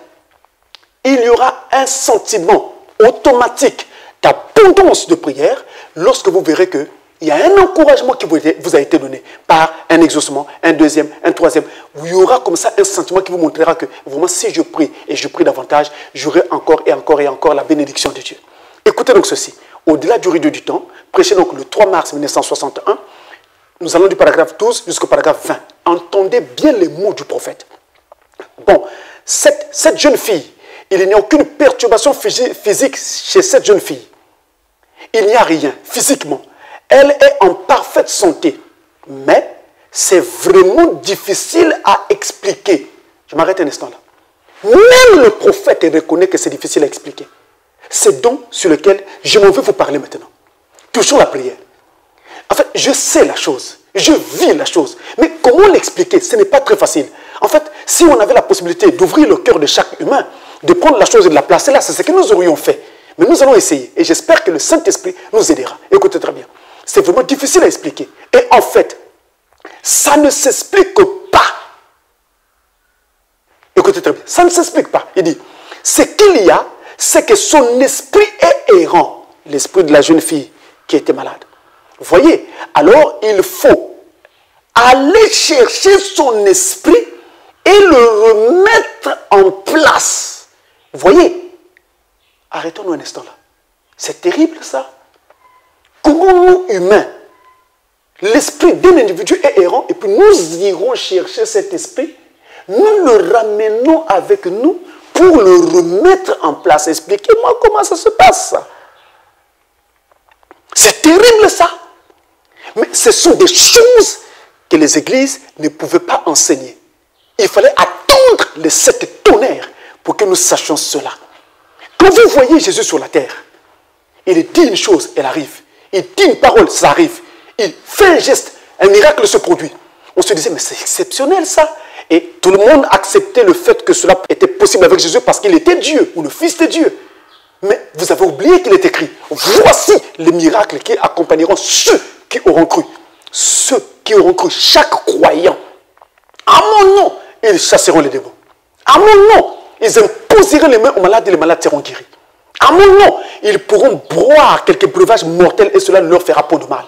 il y aura un sentiment automatique d'abondance de prière lorsque vous verrez qu'il y a un encouragement qui vous a été donné par un exaucement, un deuxième, un troisième. Il y aura comme ça un sentiment qui vous montrera que vraiment si je prie et je prie davantage, j'aurai encore et encore et encore la bénédiction de Dieu. Écoutez donc ceci. Au-delà du rideau du temps, prêché donc le 3 mars 1961, nous allons du paragraphe 12 jusqu'au paragraphe 20. Entendez bien les mots du prophète. Bon, cette jeune fille, il n'y a aucune perturbation physique chez cette jeune fille. Il n'y a rien physiquement. Elle est en parfaite santé. Mais c'est vraiment difficile à expliquer. Je m'arrête un instant là. Même le prophète reconnaît que c'est difficile à expliquer. C'est donc sur lequel je m'en vais vous parler maintenant. Toujours la prière. fait, je sais la chose. Je vis la chose. Mais comment l'expliquer? Ce n'est pas très facile. En fait, si on avait la possibilité d'ouvrir le cœur de chaque humain, de prendre la chose et de la placer là, c'est ce que nous aurions fait. Mais nous allons essayer. Et j'espère que le Saint-Esprit nous aidera. Écoutez très bien. C'est vraiment difficile à expliquer. Et en fait, ça ne s'explique pas. Écoutez très bien. Ça ne s'explique pas. Il dit, ce qu'il y a, c'est que son esprit est errant. L'esprit de la jeune fille qui était malade. Vous voyez? Alors, il faut aller chercher son esprit et le remettre en place. Vous voyez? Arrêtons-nous un instant là. C'est terrible ça. Comment nous, humains, l'esprit d'un individu est errant et puis nous irons chercher cet esprit, nous le ramenons avec nous pour le remettre en place. Expliquez-moi comment ça se passe ça. C'est terrible ça. Mais ce sont des choses que les églises ne pouvaient pas enseigner. Il fallait attendre les 7 tonnerres pour que nous sachions cela. Quand vous voyez Jésus sur la terre, il dit une chose, elle arrive. Il dit une parole, ça arrive. Il fait un geste, un miracle se produit. On se disait, mais c'est exceptionnel ça. Et tout le monde acceptait le fait que cela était possible avec Jésus parce qu'il était Dieu, ou le Fils de Dieu. Mais vous avez oublié qu'il est écrit, voici les miracles qui accompagneront ceux qui auront cru. Ceux qui auront cru, chaque croyant. À mon nom, ils chasseront les démons. À mon nom, ils imposeront les mains aux malades et les malades seront guéris. À mon nom, ils pourront boire quelques breuvages mortels et cela ne leur fera pas de mal.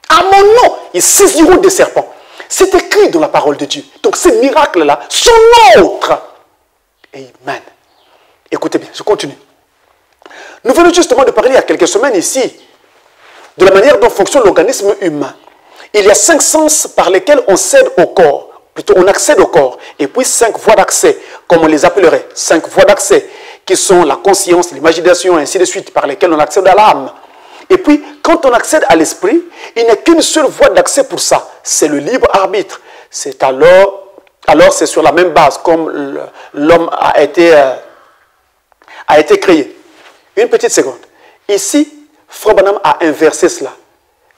À mon nom, ils saisiront des serpents. C'est écrit dans la parole de Dieu. Donc ces miracles-là sont nôtres. Amen. Écoutez bien, je continue. Nous venons justement de parler il y a quelques semaines ici de la manière dont fonctionne l'organisme humain. Il y a 5 sens par lesquels on cède au corps. Plutôt, on accède au corps. Et puis 5 voies d'accès, comme on les appellerait. 5 voies d'accès, qui sont la conscience, l'imagination, et ainsi de suite, par lesquelles on accède à l'âme. Et puis, quand on accède à l'esprit, il n'y a qu'une seule voie d'accès pour ça. C'est le libre arbitre. C'est alors c'est sur la même base, comme l'homme a été créé. Une petite seconde. Ici, Frère Branham a inversé cela.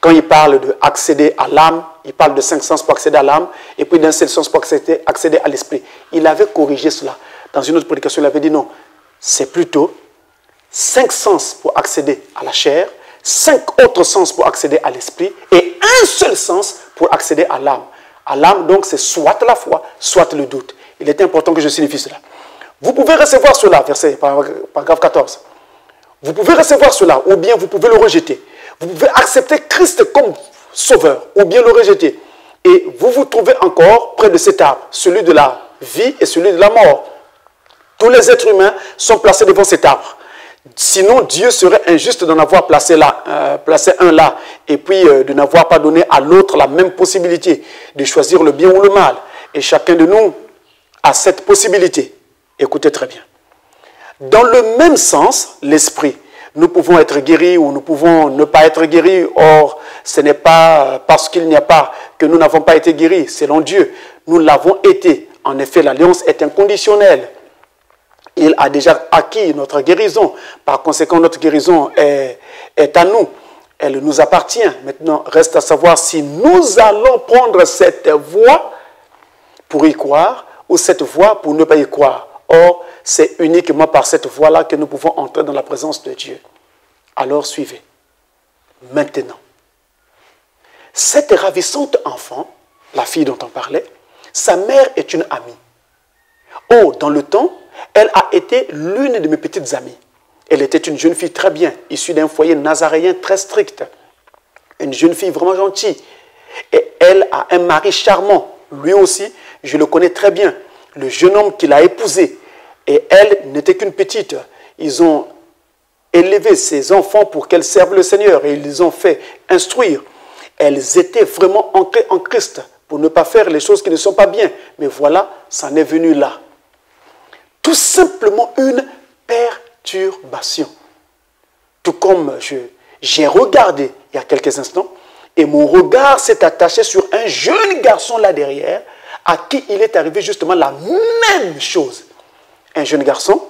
Quand il parle d'accéder à l'âme, il parle de 5 sens pour accéder à l'âme, et puis d'un seul sens pour accéder à l'esprit. Il avait corrigé cela. Dans une autre prédication, il avait dit non. C'est plutôt 5 sens pour accéder à la chair, 5 autres sens pour accéder à l'esprit, et un seul sens pour accéder à l'âme. À l'âme, donc, c'est soit la foi, soit le doute. Il est important que je signifie cela. Vous pouvez recevoir cela, verset, paragraphe 14. Vous pouvez recevoir cela, ou bien vous pouvez le rejeter. Vous pouvez accepter Christ comme sauveur, ou bien le rejeter. Et vous vous trouvez encore près de cet arbre, celui de la vie et celui de la mort. Tous les êtres humains sont placés devant cet arbre. Sinon, Dieu serait injuste d'en avoir placé un là, et puis de n'avoir pas donné à l'autre la même possibilité de choisir le bien ou le mal. Et chacun de nous a cette possibilité. Écoutez très bien. Dans le même sens, l'esprit, nous pouvons être guéris ou nous pouvons ne pas être guéris. Or, ce n'est pas parce qu'il n'y a pas que nous n'avons pas été guéris. Selon Dieu, nous l'avons été. En effet, l'alliance est inconditionnelle. Il a déjà acquis notre guérison. Par conséquent, notre guérison est à nous. Elle nous appartient. Maintenant, reste à savoir si nous allons prendre cette voie pour y croire ou cette voie pour ne pas y croire. Or, c'est uniquement par cette voie-là que nous pouvons entrer dans la présence de Dieu. Alors, suivez. Maintenant, cette ravissante enfant, la fille dont on parlait, sa mère est une amie. Oh, dans le temps, elle a été l'une de mes petites amies. Elle était une jeune fille très bien, issue d'un foyer nazaréen très strict. Une jeune fille vraiment gentille. Et elle a un mari charmant. Lui aussi, je le connais très bien. Le jeune homme qu'il a épousé. Et elle n'était qu'une petite. Ils ont élevé ses enfants pour qu'elles servent le Seigneur. Et ils les ont fait instruire. Elles étaient vraiment ancrées en Christ pour ne pas faire les choses qui ne sont pas bien. Mais voilà, ça en est venu là. Tout simplement une perturbation. Tout comme j'ai regardé il y a quelques instants, et mon regard s'est attaché sur un jeune garçon là derrière, à qui il est arrivé justement la même chose. Un jeune garçon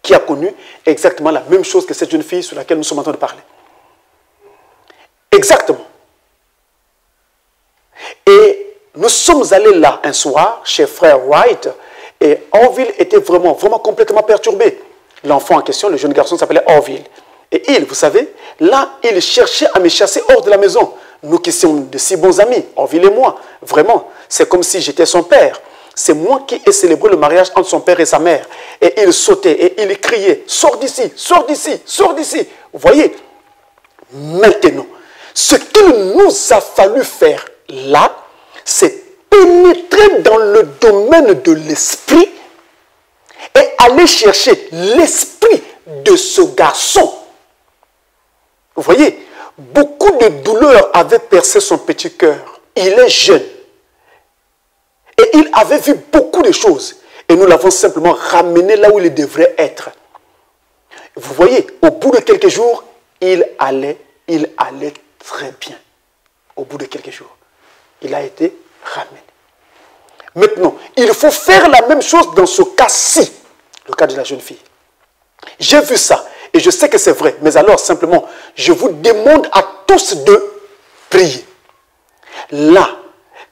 qui a connu exactement la même chose que cette jeune fille sur laquelle nous sommes en train de parler. Exactement. Nous sommes allés là un soir, chez frère Wright, et Orville était vraiment complètement perturbé. L'enfant en question, le jeune garçon s'appelait Orville. Et il, vous savez, là, il cherchait à me chasser hors de la maison. Nous qui sommes de si bons amis, Orville et moi, vraiment, c'est comme si j'étais son père. C'est moi qui ai célébré le mariage entre son père et sa mère. Et il sautait et il criait, sors d'ici, sors d'ici, sors d'ici. Vous voyez, maintenant, ce qu'il nous a fallu faire là, c'est pénétrer dans le domaine de l'esprit et aller chercher l'esprit de ce garçon. Vous voyez, beaucoup de douleurs avaient percé son petit cœur. Il est jeune. Et il avait vu beaucoup de choses. Et nous l'avons simplement ramené là où il devrait être. Vous voyez, au bout de quelques jours, il allait très bien. Au bout de quelques jours, il a été ramené. Maintenant, il faut faire la même chose dans ce cas-ci, le cas de la jeune fille. J'ai vu ça et je sais que c'est vrai. Mais alors, simplement, je vous demande à tous de prier. Là,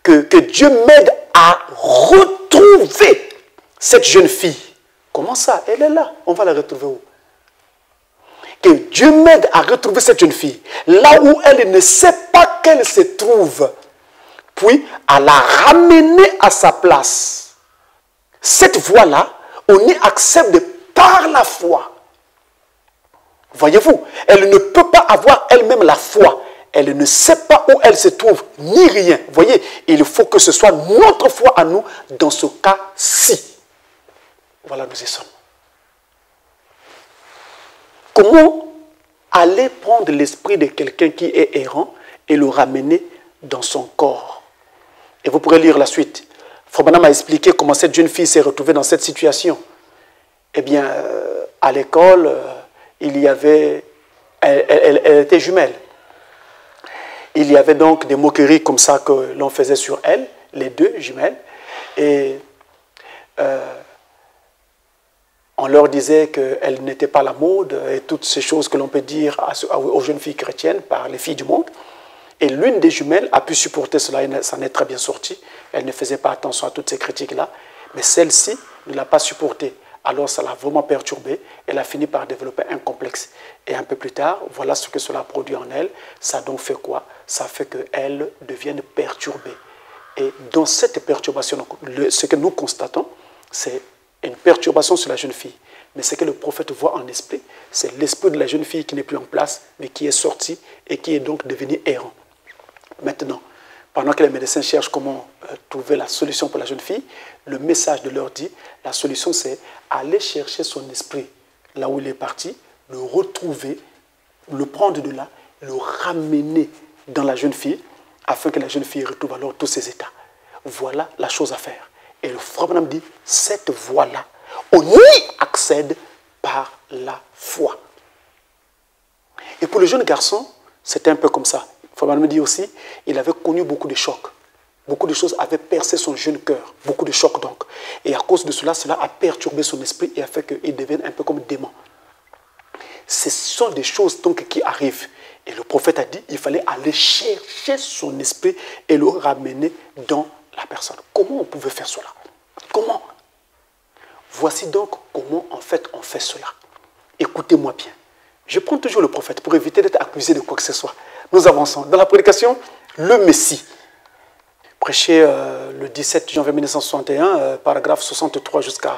que Dieu m'aide à retrouver cette jeune fille. Comment ça? Elle est là. On va la retrouver où? Que Dieu m'aide à retrouver cette jeune fille. Là où elle ne sait pas qu'elle se trouve. Puis à la ramener à sa place. Cette voie-là, on y accède par la foi. Voyez-vous, elle ne peut pas avoir elle-même la foi. Elle ne sait pas où elle se trouve, ni rien. Vous voyez, il faut que ce soit notre foi à nous dans ce cas-ci. Voilà, nous y sommes. Comment aller prendre l'esprit de quelqu'un qui est errant et le ramener dans son corps? Et vous pourrez lire la suite. Frère Branham m'a expliqué comment cette jeune fille s'est retrouvée dans cette situation. Eh bien, à l'école, il y avait... Elle était jumelle. Il y avait donc des moqueries comme ça que l'on faisait sur elle, les deux jumelles. Et on leur disait qu'elle n'était pas la mode et toutes ces choses que l'on peut dire aux jeunes filles chrétiennes par les filles du monde. Et l'une des jumelles a pu supporter cela et s'en est très bien sortie. Elle ne faisait pas attention à toutes ces critiques-là. Mais celle-ci ne l'a pas supporté. Alors ça l'a vraiment perturbée. Elle a fini par développer un complexe. Et un peu plus tard, voilà ce que cela a produit en elle. Ça a donc fait quoi? Ça fait qu'elle devienne perturbée. Et dans cette perturbation, ce que nous constatons, c'est une perturbation sur la jeune fille. Mais ce que le prophète voit en esprit, c'est l'esprit de la jeune fille qui n'est plus en place, mais qui est sorti et qui est donc devenu errant. Maintenant, pendant que les médecins cherchent comment trouver la solution pour la jeune fille, le message de leur dit, la solution c'est aller chercher son esprit là où il est parti, le retrouver, le prendre de là, le ramener dans la jeune fille, afin que la jeune fille retrouve alors tous ses états. Voilà la chose à faire. Et le frère Branham dit, cette voie-là, on y accède par la foi. Et pour le jeune garçon, c'était un peu comme ça. Le frère Branham dit aussi, il avait connu beaucoup de chocs. Beaucoup de choses avaient percé son jeune cœur. Beaucoup de chocs donc. Et à cause de cela, cela a perturbé son esprit et a fait qu'il devienne un peu comme démon. Ce sont des choses donc qui arrivent. Et le prophète a dit, il fallait aller chercher son esprit et le ramener dans la personne. Comment on pouvait faire cela? Comment? Voici donc comment en fait on fait cela. Écoutez-moi bien. Je prends toujours le prophète pour éviter d'être accusé de quoi que ce soit. Nous avançons. Dans la prédication, le Messie. Prêché le 17 janvier 1961, paragraphe 63 jusqu'à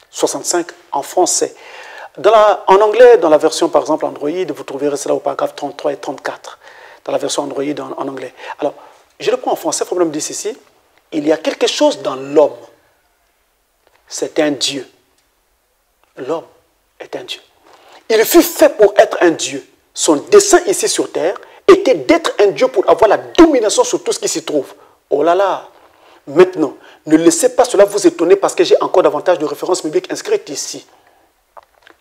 65 en français. En anglais, dans la version par exemple Android, vous trouverez cela au paragraphe 33 et 34. Dans la version Android en anglais. Alors, je le prends en français, le problème dit ici, il y a quelque chose dans l'homme. C'est un Dieu. L'homme est un Dieu. Il fut fait pour être un Dieu. Son dessein ici sur terre était d'être un Dieu pour avoir la domination sur tout ce qui s'y trouve. Oh là là! Maintenant, ne laissez pas cela vous étonner parce que j'ai encore davantage de références bibliques inscrites ici.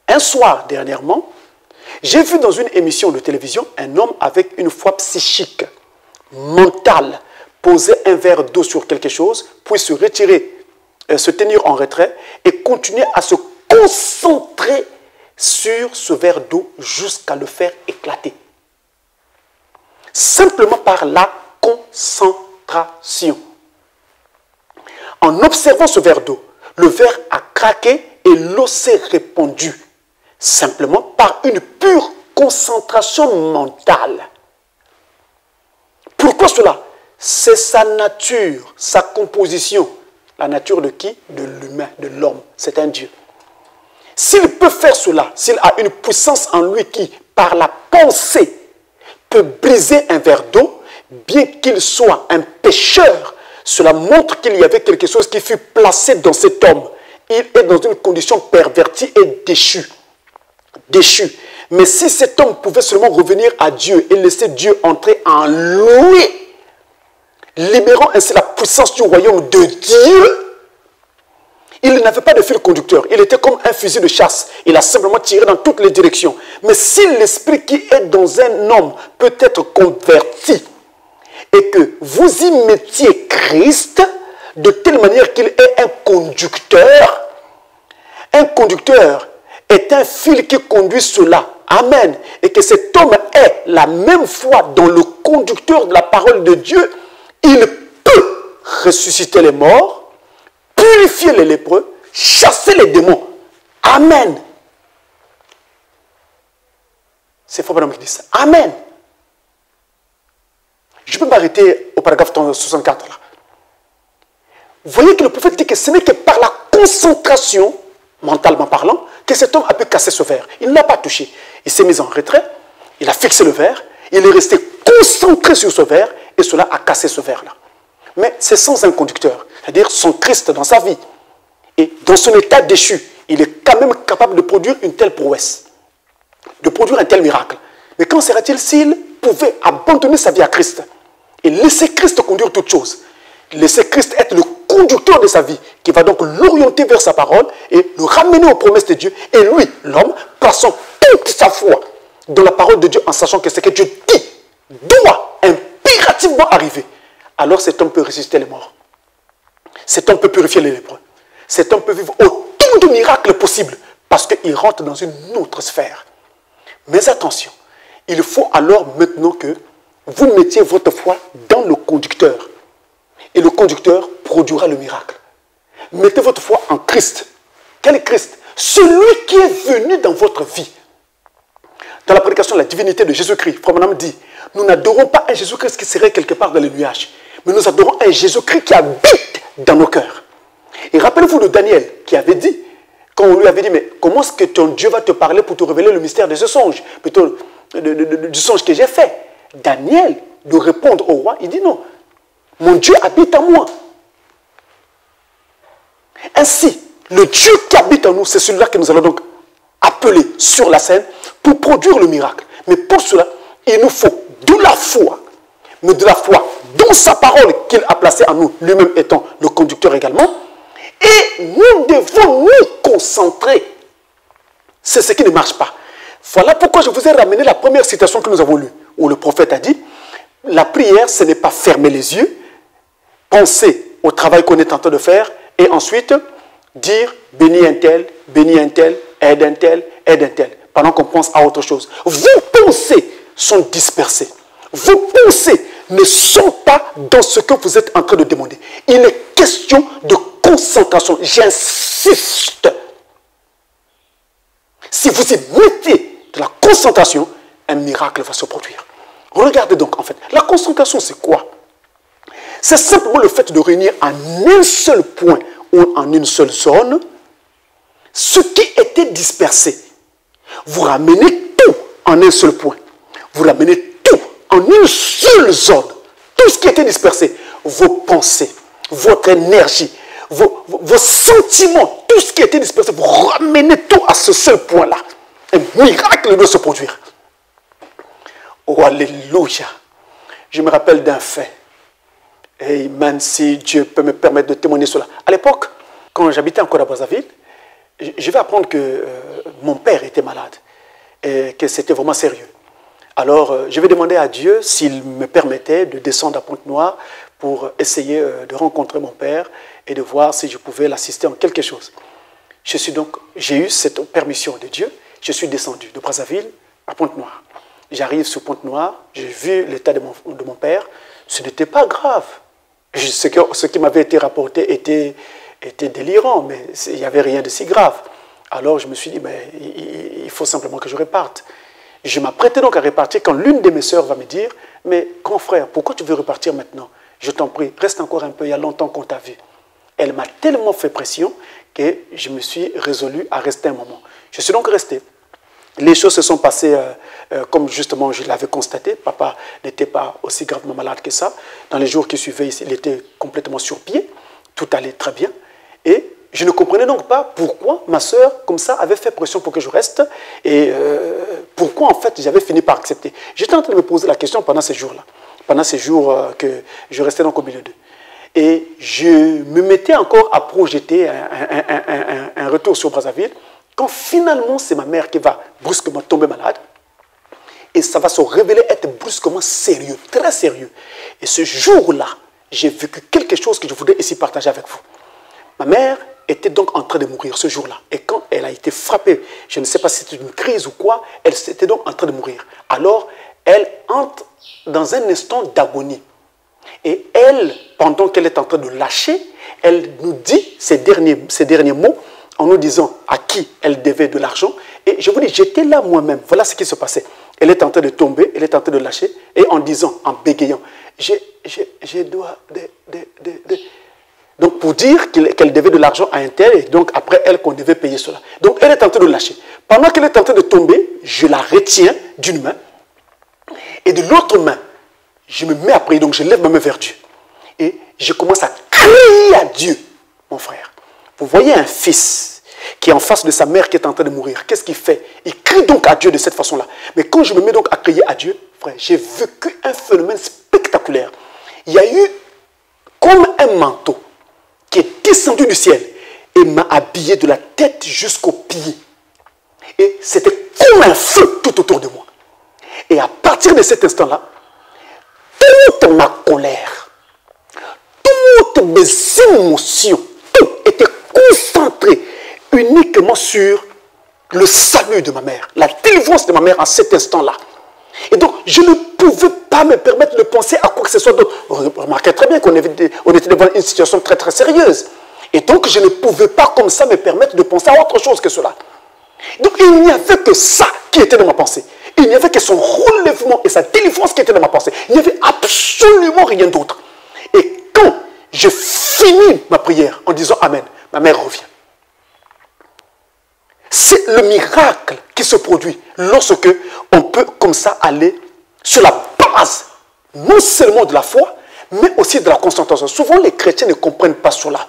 Un soir, dernièrement, j'ai vu dans une émission de télévision un homme avec une foi psychique, mentale, poser un verre d'eau sur quelque chose, puis se retirer, se tenir en retrait et continuer à se concentrer sur ce verre d'eau jusqu'à le faire éclater. Simplement par la concentration. En observant ce verre d'eau, le verre a craqué et l'eau s'est répandue, simplement par une pure concentration mentale. Pourquoi cela? C'est sa nature, sa composition. La nature de qui? De l'humain, de l'homme. C'est un Dieu. S'il peut faire cela, s'il a une puissance en lui qui, par la pensée, peut briser un verre d'eau, bien qu'il soit un pécheur, cela montre qu'il y avait quelque chose qui fut placé dans cet homme. Il est dans une condition pervertie et déchue. Déchu. Mais si cet homme pouvait seulement revenir à Dieu et laisser Dieu entrer en lui, libérant ainsi la puissance du royaume de Dieu, il n'avait pas de fil conducteur. Il était comme un fusil de chasse. Il a simplement tiré dans toutes les directions. Mais si l'esprit qui est dans un homme peut être converti et que vous y mettiez Christ de telle manière qu'il est un conducteur est un fil qui conduit cela. Amen. Et que cet homme ait la même foi dans le conducteur de la parole de Dieu, il peut ressusciter les morts, purifier les lépreux, chasser les démons. Amen. C'est Frère Branham qui dit ça. Amen. Je peux m'arrêter au paragraphe 64 là. Vous voyez que le prophète dit que ce n'est que par la concentration, mentalement parlant, que cet homme a pu casser ce verre. Il ne l'a pas touché. Il s'est mis en retrait, il a fixé le verre, il est resté concentré sur ce verre et cela a cassé ce verre-là. Mais c'est sans un conducteur, c'est-à-dire son Christ dans sa vie. Et dans son état déchu, il est quand même capable de produire une telle prouesse, de produire un tel miracle. Mais qu'en serait-il s'il pouvait abandonner sa vie à Christ et laisser Christ conduire toutes choses, laisser Christ être le conducteur de sa vie, qui va donc l'orienter vers sa parole et le ramener aux promesses de Dieu. Et lui, l'homme, plaçant toute sa foi dans la parole de Dieu en sachant que ce que Dieu dit doit impérativement arriver. Alors cet homme peut ressusciter les morts. Cet homme peut purifier les lépreux. Cet homme peut vivre autant de miracles possibles parce qu'il rentre dans une autre sphère. Mais attention, il faut alors maintenant que vous mettiez votre foi dans le conducteur. Et le conducteur produira le miracle. Mettez votre foi en Christ. Quel est Christ? Celui qui est venu dans votre vie. Dans la prédication de la divinité de Jésus-Christ, Frère Branham dit, nous n'adorons pas un Jésus-Christ qui serait quelque part dans les nuages, mais nous adorons un Jésus-Christ qui habite dans nos cœurs. Et rappelez-vous de Daniel qui avait dit, quand on lui avait dit, mais comment est-ce que ton Dieu va te parler pour te révéler le mystère de ce songe, plutôt du songe que j'ai fait? Daniel, de répondre au roi, il dit non. Mon Dieu habite en moi. Ainsi, le Dieu qui habite en nous, c'est celui-là que nous allons donc appeler sur la scène pour produire le miracle. Mais pour cela, il nous faut de la foi, mais de la foi dans sa parole qu'il a placée en nous, lui-même étant le conducteur également. Et nous devons nous concentrer. C'est ce qui ne marche pas. Voilà pourquoi je vous ai ramené la première citation que nous avons lue, où le prophète a dit, la prière, ce n'est pas fermer les yeux, penser au travail qu'on est en train de faire et ensuite dire bénis un tel, aide un tel, aide un tel, pendant qu'on pense à autre chose. Vos pensées sont dispersées. Vos pensées ne sont pas dans ce que vous êtes en train de demander. Il est question de concentration. J'insiste. Si vous y mettez de la concentration, un miracle va se produire. Regardez donc en fait, la concentration c'est quoi? C'est simplement le fait de réunir en un seul point ou en une seule zone ce qui était dispersé. Vous ramenez tout en un seul point. Vous ramenez tout en une seule zone. Tout ce qui était dispersé. Vos pensées, votre énergie, vos sentiments, tout ce qui était dispersé, vous ramenez tout à ce seul point-là. Un miracle doit se produire. Oh, alléluia. Je me rappelle d'un fait. Amen, si Dieu peut me permettre de témoigner cela. À l'époque, quand j'habitais encore à Brazzaville, je vais apprendre que mon père était malade et que c'était vraiment sérieux. Alors, je vais demander à Dieu s'il me permettait de descendre à Pointe-Noire pour essayer de rencontrer mon père et de voir si je pouvais l'assister en quelque chose. J'ai eu cette permission de Dieu. Je suis descendu de Brazzaville à Pointe-Noire. J'arrive sur Pointe-Noire, j'ai vu l'état de mon père. Ce n'était pas grave. Ce qui m'avait été rapporté était délirant, mais il n'y avait rien de si grave. Alors je me suis dit, mais il faut simplement que je reparte. Je m'apprêtais donc à repartir quand l'une de mes sœurs va me dire, mais grand frère, pourquoi tu veux repartir maintenant? Je t'en prie, reste encore un peu, il y a longtemps qu'on t'a vu. Elle m'a tellement fait pression que je me suis résolu à rester un moment. Je suis donc resté. Les choses se sont passées comme justement je l'avais constaté. Papa n'était pas aussi gravement malade que ça. Dans les jours qui suivaient, il était complètement sur pied. Tout allait très bien. Et je ne comprenais donc pas pourquoi ma soeur, comme ça, avait fait pression pour que je reste. Et pourquoi, en fait, j'avais fini par accepter. J'étais en train de me poser la question pendant ces jours-là. Pendant ces jours que je restais donc au milieu d'eux. Et je me mettais encore à projeter un retour sur Brazzaville. Quand finalement, c'est ma mère qui va brusquement tomber malade. Et ça va se révéler être brusquement sérieux, très sérieux. Et ce jour-là, j'ai vécu quelque chose que je voudrais ici partager avec vous. Ma mère était donc en train de mourir ce jour-là. Et quand elle a été frappée, je ne sais pas si c'était une crise ou quoi, elle était donc en train de mourir. Alors, elle entre dans un instant d'agonie. Et elle, pendant qu'elle est en train de lâcher, elle nous dit ces derniers mots en nous disant à qui elle devait de l'argent. Et je vous dis, j'étais là moi-même. Voilà ce qui se passait. Elle est en train de tomber, elle est en train de lâcher. Et en disant, en bégayant, je dois... Donc pour dire qu'elle devait de l'argent à un tel, et donc après elle qu'on devait payer cela. Donc elle est en train de lâcher. Pendant qu'elle est en train de tomber, je la retiens d'une main. Et de l'autre main, je me mets à prier, donc je lève ma main vers Dieu. Et je commence à crier à Dieu, mon frère. Vous voyez un fils qui est en face de sa mère qui est en train de mourir. Qu'est-ce qu'il fait? Il crie donc à Dieu de cette façon-là. Mais quand je me mets donc à crier à Dieu, frère, j'ai vécu un phénomène spectaculaire. Il y a eu comme un manteau qui est descendu du ciel et m'a habillé de la tête jusqu'aux pieds. Et c'était comme un feu tout autour de moi. Et à partir de cet instant-là, toute ma colère, toutes mes émotions, tout était concentré uniquement sur le salut de ma mère, la délivrance de ma mère en cet instant-là. Et donc, je ne pouvais pas me permettre de penser à quoi que ce soit d'autre. Remarquez très bien qu'on était devant une situation très très sérieuse. Et donc, je ne pouvais pas comme ça me permettre de penser à autre chose que cela. Donc, il n'y avait que ça qui était dans ma pensée. Il n'y avait que son relèvement et sa délivrance qui était dans ma pensée. Il n'y avait absolument rien d'autre. Et quand je finis ma prière en disant Amen, ma mère revient. C'est le miracle qui se produit lorsque on peut comme ça aller sur la base, non seulement de la foi, mais aussi de la concentration. Souvent, les chrétiens ne comprennent pas cela.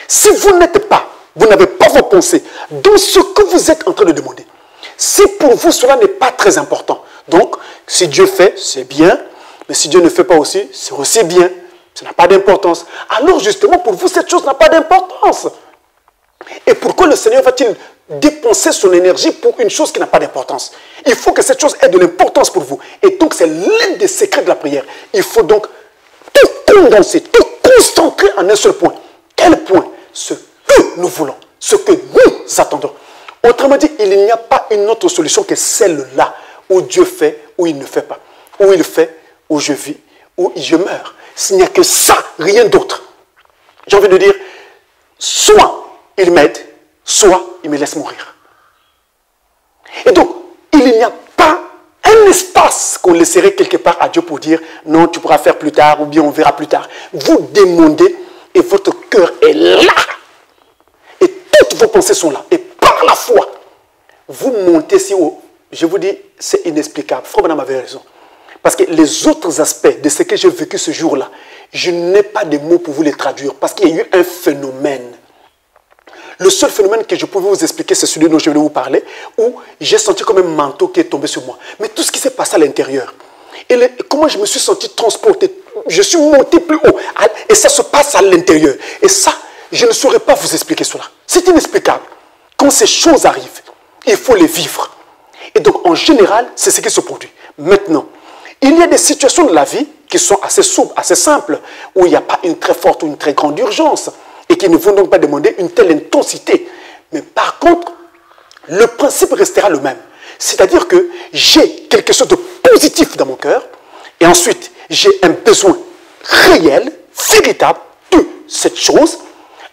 Si vous n'êtes pas, vous n'avez pas vos pensées dans ce que vous êtes en train de demander, si pour vous cela n'est pas très important, donc si Dieu fait, c'est bien, mais si Dieu ne fait pas aussi, c'est aussi bien, ça n'a pas d'importance. Alors justement, pour vous, cette chose n'a pas d'importance. Et pourquoi le Seigneur va-t-il dépenser son énergie pour une chose qui n'a pas d'importance? Il faut que cette chose ait de l'importance pour vous. Et donc, c'est l'un des secrets de la prière. Il faut donc tout condenser, tout concentrer en un seul point. Quel point? Ce que nous voulons, ce que nous attendons. Autrement dit, il n'y a pas une autre solution que celle-là, où Dieu fait, où il ne fait pas. Où il fait, où je vis, où je meurs. Il n'y a que ça, rien d'autre. J'ai envie de dire, soit il m'aide, soit il me laisse mourir. Et donc, il n'y a pas un espace qu'on laisserait quelque part à Dieu pour dire non, tu pourras faire plus tard ou bien on verra plus tard. Vous demandez et votre cœur est là. Et toutes vos pensées sont là. Et par la foi, vous montez si haut. Je vous dis, c'est inexplicable. Frère Branham avait raison. Parce que les autres aspects de ce que j'ai vécu ce jour-là, je n'ai pas de mots pour vous les traduire. Parce qu'il y a eu un phénomène. Le seul phénomène que je pouvais vous expliquer, c'est celui dont je vais vous parler, où j'ai senti comme un manteau qui est tombé sur moi. Mais tout ce qui s'est passé à l'intérieur, et comment je me suis senti transporté, je suis monté plus haut, et ça se passe à l'intérieur. Et ça, je ne saurais pas vous expliquer cela. C'est inexplicable. Quand ces choses arrivent, il faut les vivre. Et donc, en général, c'est ce qui se produit. Maintenant, il y a des situations de la vie qui sont assez souples, assez simples, où il n'y a pas une très forte ou une très grande urgence, et qui ne vont donc pas demander une telle intensité. Mais par contre, le principe restera le même. C'est-à-dire que j'ai quelque chose de positif dans mon cœur, et ensuite, j'ai un besoin réel, véritable de cette chose,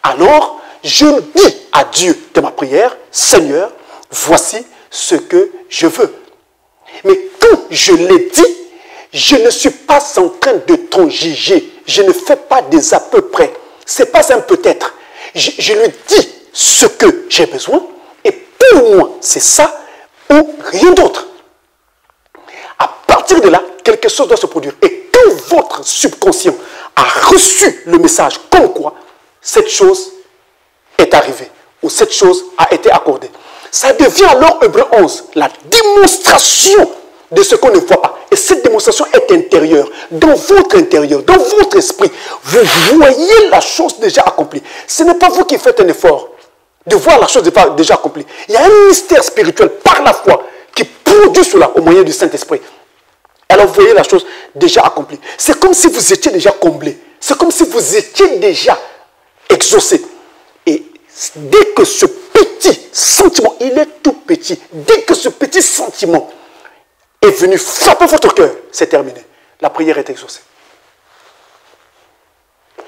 alors je dis à Dieu de ma prière, Seigneur, voici ce que je veux. Mais quand je l'ai dit, je ne suis pas en train de transiger. Je ne fais pas des à peu près. Ce n'est pas un peut-être. Je lui dis ce que j'ai besoin et pour moi, c'est ça ou rien d'autre. À partir de là, quelque chose doit se produire. Et quand votre subconscient a reçu le message comme quoi cette chose est arrivée ou cette chose a été accordée, ça devient alors, Hébreux 11, la démonstration de ce qu'on ne voit pas. Et cette démonstration est intérieure, dans votre intérieur, dans votre esprit. Vous voyez la chose déjà accomplie. Ce n'est pas vous qui faites un effort de voir la chose déjà accomplie. Il y a un mystère spirituel par la foi qui produit cela au moyen du Saint-Esprit. Alors vous voyez la chose déjà accomplie. C'est comme si vous étiez déjà comblé. C'est comme si vous étiez déjà exaucé. Et dès que ce petit sentiment, il est tout petit, dès que ce petit sentiment est venu frapper votre cœur, c'est terminé. La prière est exaucée.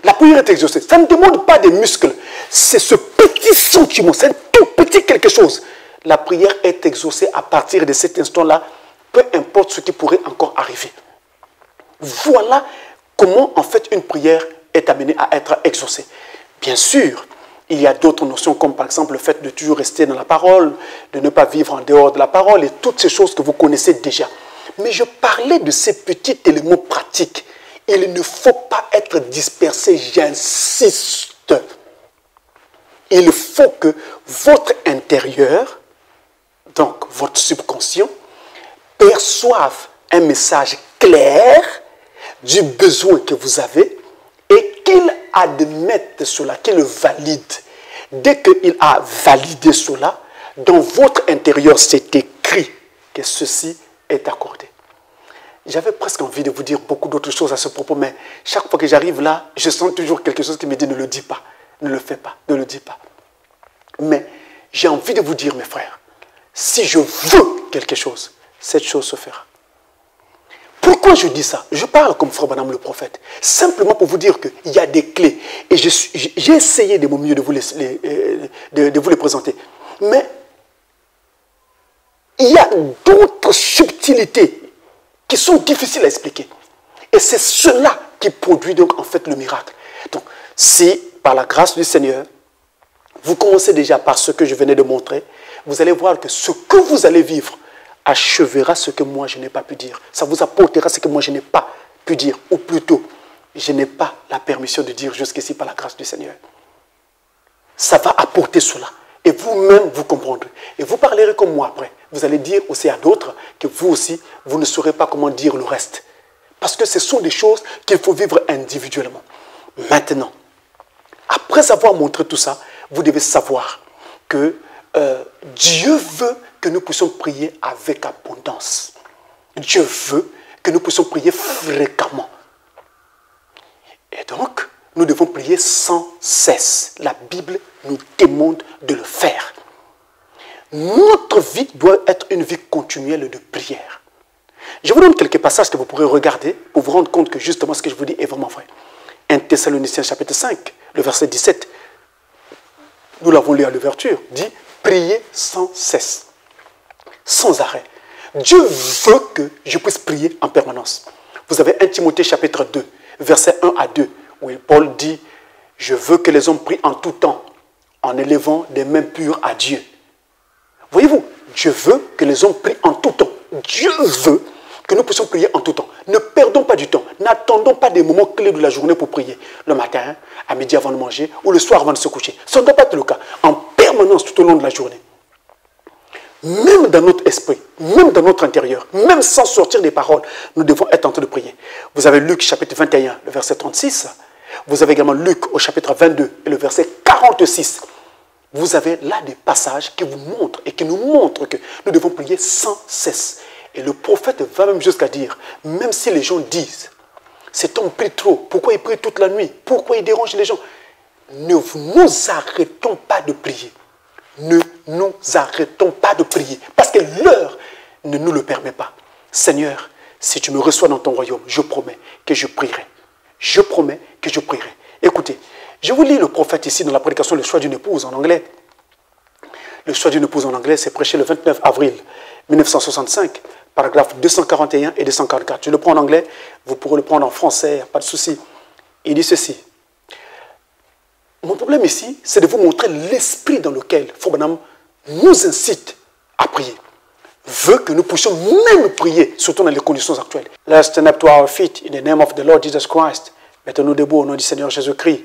La prière est exaucée. Ça ne demande pas des muscles. C'est ce petit sentiment, c'est un tout petit quelque chose. La prière est exaucée à partir de cet instant-là, peu importe ce qui pourrait encore arriver. Voilà comment en fait une prière est amenée à être exaucée. Bien sûr, il y a d'autres notions comme par exemple le fait de toujours rester dans la parole, de ne pas vivre en dehors de la parole et toutes ces choses que vous connaissez déjà. Mais je parlais de ces petits éléments pratiques. Il ne faut pas être dispersé, j'insiste. Il faut que votre intérieur, donc votre subconscient, perçoive un message clair du besoin que vous avez et qu'il admette cela, qu'il le valide. Dès qu'il a validé cela, dans votre intérieur, c'est écrit que ceci est accordé. J'avais presque envie de vous dire beaucoup d'autres choses à ce propos, mais chaque fois que j'arrive là, je sens toujours quelque chose qui me dit ne le dis pas, ne le fais pas, ne le dis pas. Mais j'ai envie de vous dire, mes frères, si je veux quelque chose, cette chose se fera. Pourquoi je dis ça? Je parle comme Frère Branham le prophète, simplement pour vous dire qu'il y a des clés. Et j'ai essayé de mon mieux de vous les présenter. Mais il y a d'autres subtilités qui sont difficiles à expliquer. Et c'est cela qui produit donc en fait le miracle. Donc, si par la grâce du Seigneur, vous commencez déjà par ce que je venais de montrer, vous allez voir que ce que vous allez vivre achèvera ce que moi je n'ai pas pu dire. Ça vous apportera ce que moi je n'ai pas pu dire. Ou plutôt, je n'ai pas la permission de dire jusqu'ici par la grâce du Seigneur. Ça va apporter cela. Et vous-même, vous comprendrez. Et vous parlerez comme moi après. Vous allez dire aussi à d'autres que vous aussi, vous ne saurez pas comment dire le reste. Parce que ce sont des choses qu'il faut vivre individuellement. Maintenant, après avoir montré tout ça, vous devez savoir que Dieu veut que nous puissions prier avec abondance. Dieu veut que nous puissions prier fréquemment. Et donc, nous devons prier sans cesse. La Bible nous demande de le faire. Notre vie doit être une vie continuelle de prière. Je vous donne quelques passages que vous pourrez regarder pour vous rendre compte que justement ce que je vous dis est vraiment vrai. 1 Thessaloniciens chapitre 5, le verset 17. Nous l'avons lu à l'ouverture, dit « Priez sans cesse, sans arrêt ». Dieu veut que je puisse prier en permanence. Vous avez 1 Timothée chapitre 2, verset 1 à 2, où Paul dit « Je veux que les hommes prient en tout temps, en élevant des mains pures à Dieu. » Voyez-vous, Dieu veut que les hommes prient en tout temps. Dieu veut que nous puissions prier en tout temps. Ne perdons pas du temps. N'attendons pas des moments clés de la journée pour prier. Le matin, à midi avant de manger, ou le soir avant de se coucher. Ça ne doit pas être le cas. En permanence tout au long de la journée. Même dans notre esprit, même dans notre intérieur, même sans sortir des paroles, nous devons être en train de prier. Vous avez Luc chapitre 21, le verset 36. Vous avez également Luc au chapitre 22 et le verset 46. Vous avez là des passages qui vous montrent et qui nous montrent que nous devons prier sans cesse. Et le prophète va même jusqu'à dire, même si les gens disent, cet homme prie trop, pourquoi il prie toute la nuit? Pourquoi il dérange les gens? Ne nous arrêtons pas de prier. Ne nous arrêtons pas de prier. Parce que l'heure ne nous le permet pas. Seigneur, si tu me reçois dans ton royaume, je promets que je prierai. je promets que je prierai. Écoutez, je vous lis le prophète ici dans la prédication Le choix d'une épouse en anglais. Le choix d'une épouse en anglais, c'est prêché le 29 avril 1965, paragraphes 241 et 244. Je le prends en anglais, vous pourrez le prendre en français, pas de souci. Il dit ceci. Mon problème ici, c'est de vous montrer l'esprit dans lequel Fobanam nous incite à prier. Veut que nous puissions même prier, surtout dans les conditions actuelles. Let's stand up to our feet in the name of the Lord Jesus Christ. Mettons-nous debout au nom du Seigneur Jésus-Christ.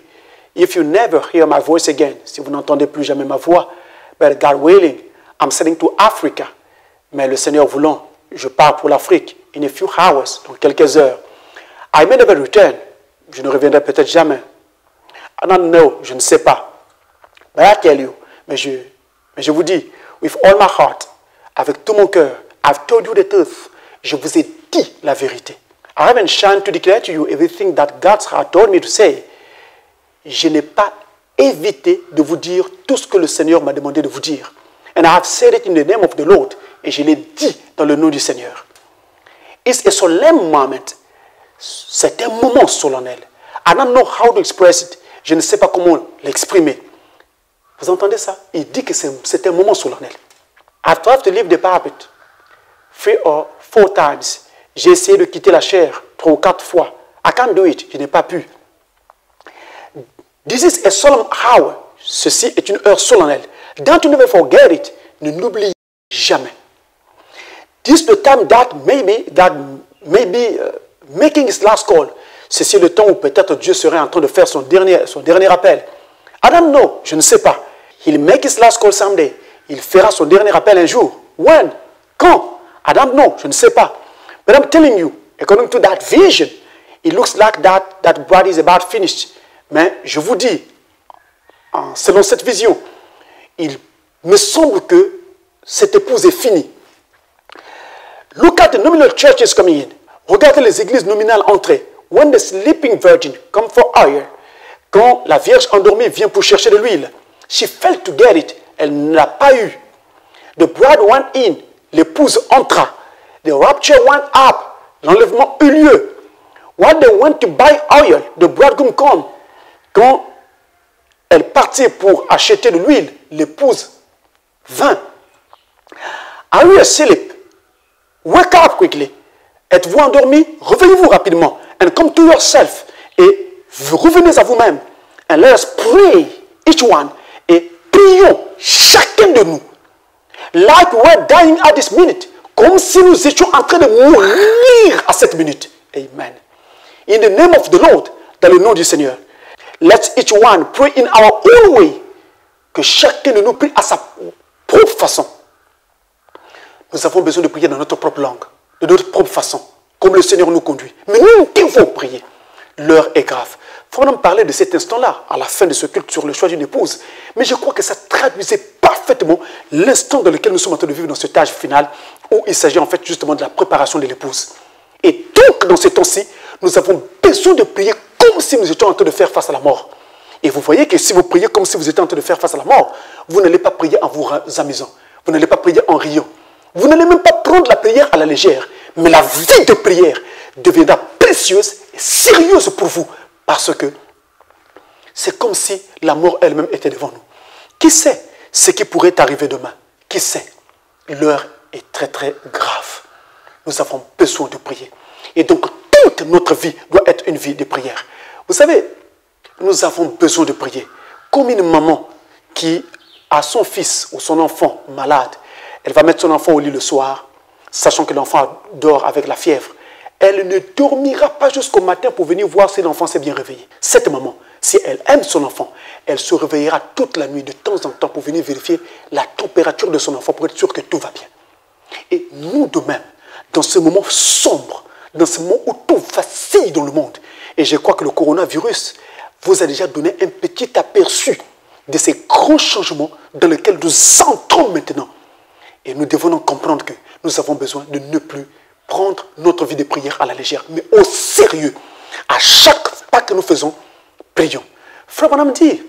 If you never hear my voice again, si vous n'entendez plus jamais ma voix, but God willing, I'm sending to Africa. Mais le Seigneur voulant, je pars pour l'Afrique in a few hours, dans quelques heures. I may never return. Je ne reviendrai peut-être jamais. I don't know, je ne sais pas. But I tell you, mais je vous dis, with all my heart, avec tout mon cœur, I've told you the truth. Je vous ai dit la vérité. I haven't shunned to declare to you everything that God has told me to say. Je n'ai pas évité de vous dire tout ce que le Seigneur m'a demandé de vous dire. And I have said it in the name of the Lord. Et je l'ai dit dans le nom du Seigneur. It's a solemn moment. C'est un moment solennel. I don't know how to express it. Je ne sais pas comment l'exprimer. Vous entendez ça? Il dit que c'est un moment solennel. I've tried to leave the pulpit 3 or 4 times. J'ai essayé de quitter la chair 3 ou 4 fois. I can't do it. Je n'ai pas pu. This is a solemn hour. Ceci est une heure solennelle. Don't you never forget it. Ne l'oubliez jamais. This is the time that may be making his last call. Ceci est le temps où peut-être Dieu serait en train de faire son dernier appel. I don't know. Je ne sais pas. He'll make his last call someday. Il fera son dernier appel un jour. When? Quand? I don't know. Je ne sais pas. But I'm telling you, according to that vision, it looks like that bride is about finished. Mais je vous dis, selon cette vision, il me semble que cette épouse est finie. Look at the nominal churches coming in. Regardez les églises nominales entrer. When the sleeping virgin come for oil, quand la vierge endormie vient pour chercher de l'huile, she failed to get it. Elle ne l'a pas eu. The bride went in. L'épouse entra. The rapture went up. L'enlèvement eut lieu. When they went to buy oil, the bridegroom come. Quand elle partit pour acheter de l'huile, l'épouse vint. Are you asleep? Wake up quickly. Êtes-vous endormi? Réveillez-vous rapidement. And come to yourself. Et vous revenez à vous-même. And let us pray, each one. Et prions, chacun de nous. Like we're dying at this minute. Comme si nous étions en train de mourir à cette minute. Amen. In the name of the Lord, dans le nom du Seigneur. Let each one pray in our own way. Que chacun de nous prie à sa propre façon. Nous avons besoin de prier dans notre propre langue, de notre propre façon, comme le Seigneur nous conduit. Mais nous devons prier. L'heure est grave. Il faut nous parler de cet instant-là, à la fin de ce culte sur le choix d'une épouse. Mais je crois que ça traduisait parfaitement l'instant dans lequel nous sommes en train de vivre dans cet âge final, où il s'agit en fait justement de la préparation de l'épouse. Et donc, dans ce temps-ci, nous avons besoin de prier comme si nous étions en train de faire face à la mort. Et vous voyez que si vous priez comme si vous étiez en train de faire face à la mort, vous n'allez pas prier en vous amusant. Vous n'allez pas prier en riant. Vous n'allez même pas prendre la prière à la légère. Mais la vie de prière deviendra précieuse et sérieuse pour vous. Parce que c'est comme si la mort elle-même était devant nous. Qui sait ce qui pourrait arriver demain? Qui sait? L'heure est très très grave. Nous avons besoin de prier. Et donc toute notre vie doit être une vie de prière. Vous savez, nous avons besoin de prier. Comme une maman qui a son fils ou son enfant malade, elle va mettre son enfant au lit le soir, sachant que l'enfant dort avec la fièvre. Elle ne dormira pas jusqu'au matin pour venir voir si l'enfant s'est bien réveillé. Cette maman, si elle aime son enfant, elle se réveillera toute la nuit de temps en temps pour venir vérifier la température de son enfant pour être sûr que tout va bien. Et nous de même, dans ce moment sombre, dans ce moment où tout vacille dans le monde, et je crois que le coronavirus vous a déjà donné un petit aperçu de ces grands changements dans lesquels nous entrons maintenant. Et nous devons donc comprendre que nous avons besoin de ne plus prendre notre vie de prière à la légère, mais au sérieux. À chaque pas que nous faisons, prions. Frère Branham dit,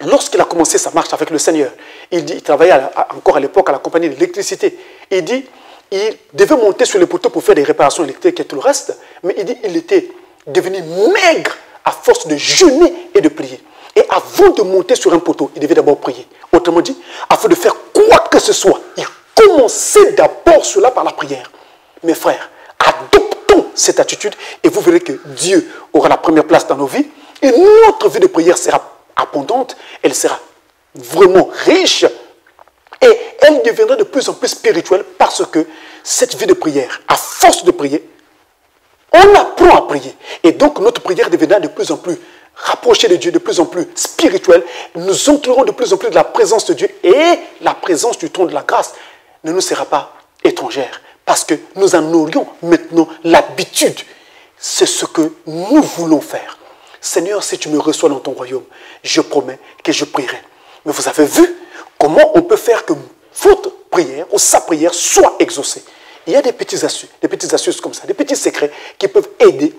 lorsqu'il a commencé sa marche avec le Seigneur, il travaillait encore à l'époque à la compagnie d'électricité. Il dit, il devait monter sur les poteaux pour faire des réparations électriques et tout le reste, mais il dit, il était devenir maigre à force de jeûner et de prier. Et avant de monter sur un poteau, il devait d'abord prier. Autrement dit, afin de faire quoi que ce soit, il commençait d'abord cela par la prière. Mes frères, adoptons cette attitude et vous verrez que Dieu aura la première place dans nos vies et notre vie de prière sera abondante, elle sera vraiment riche et elle deviendra de plus en plus spirituelle parce que cette vie de prière, à force de prier, on apprend à prier. Et donc notre prière deviendra de plus en plus rapprochée de Dieu, de plus en plus spirituelle. Nous entrerons de plus en plus de la présence de Dieu et la présence du trône de la grâce ne nous sera pas étrangère parce que nous en aurions maintenant l'habitude. C'est ce que nous voulons faire. Seigneur, si tu me reçois dans ton royaume, je promets que je prierai. Mais vous avez vu comment on peut faire que votre prière ou sa prière soit exaucée. Il y a des petites astuces comme ça, des petits secrets qui peuvent aider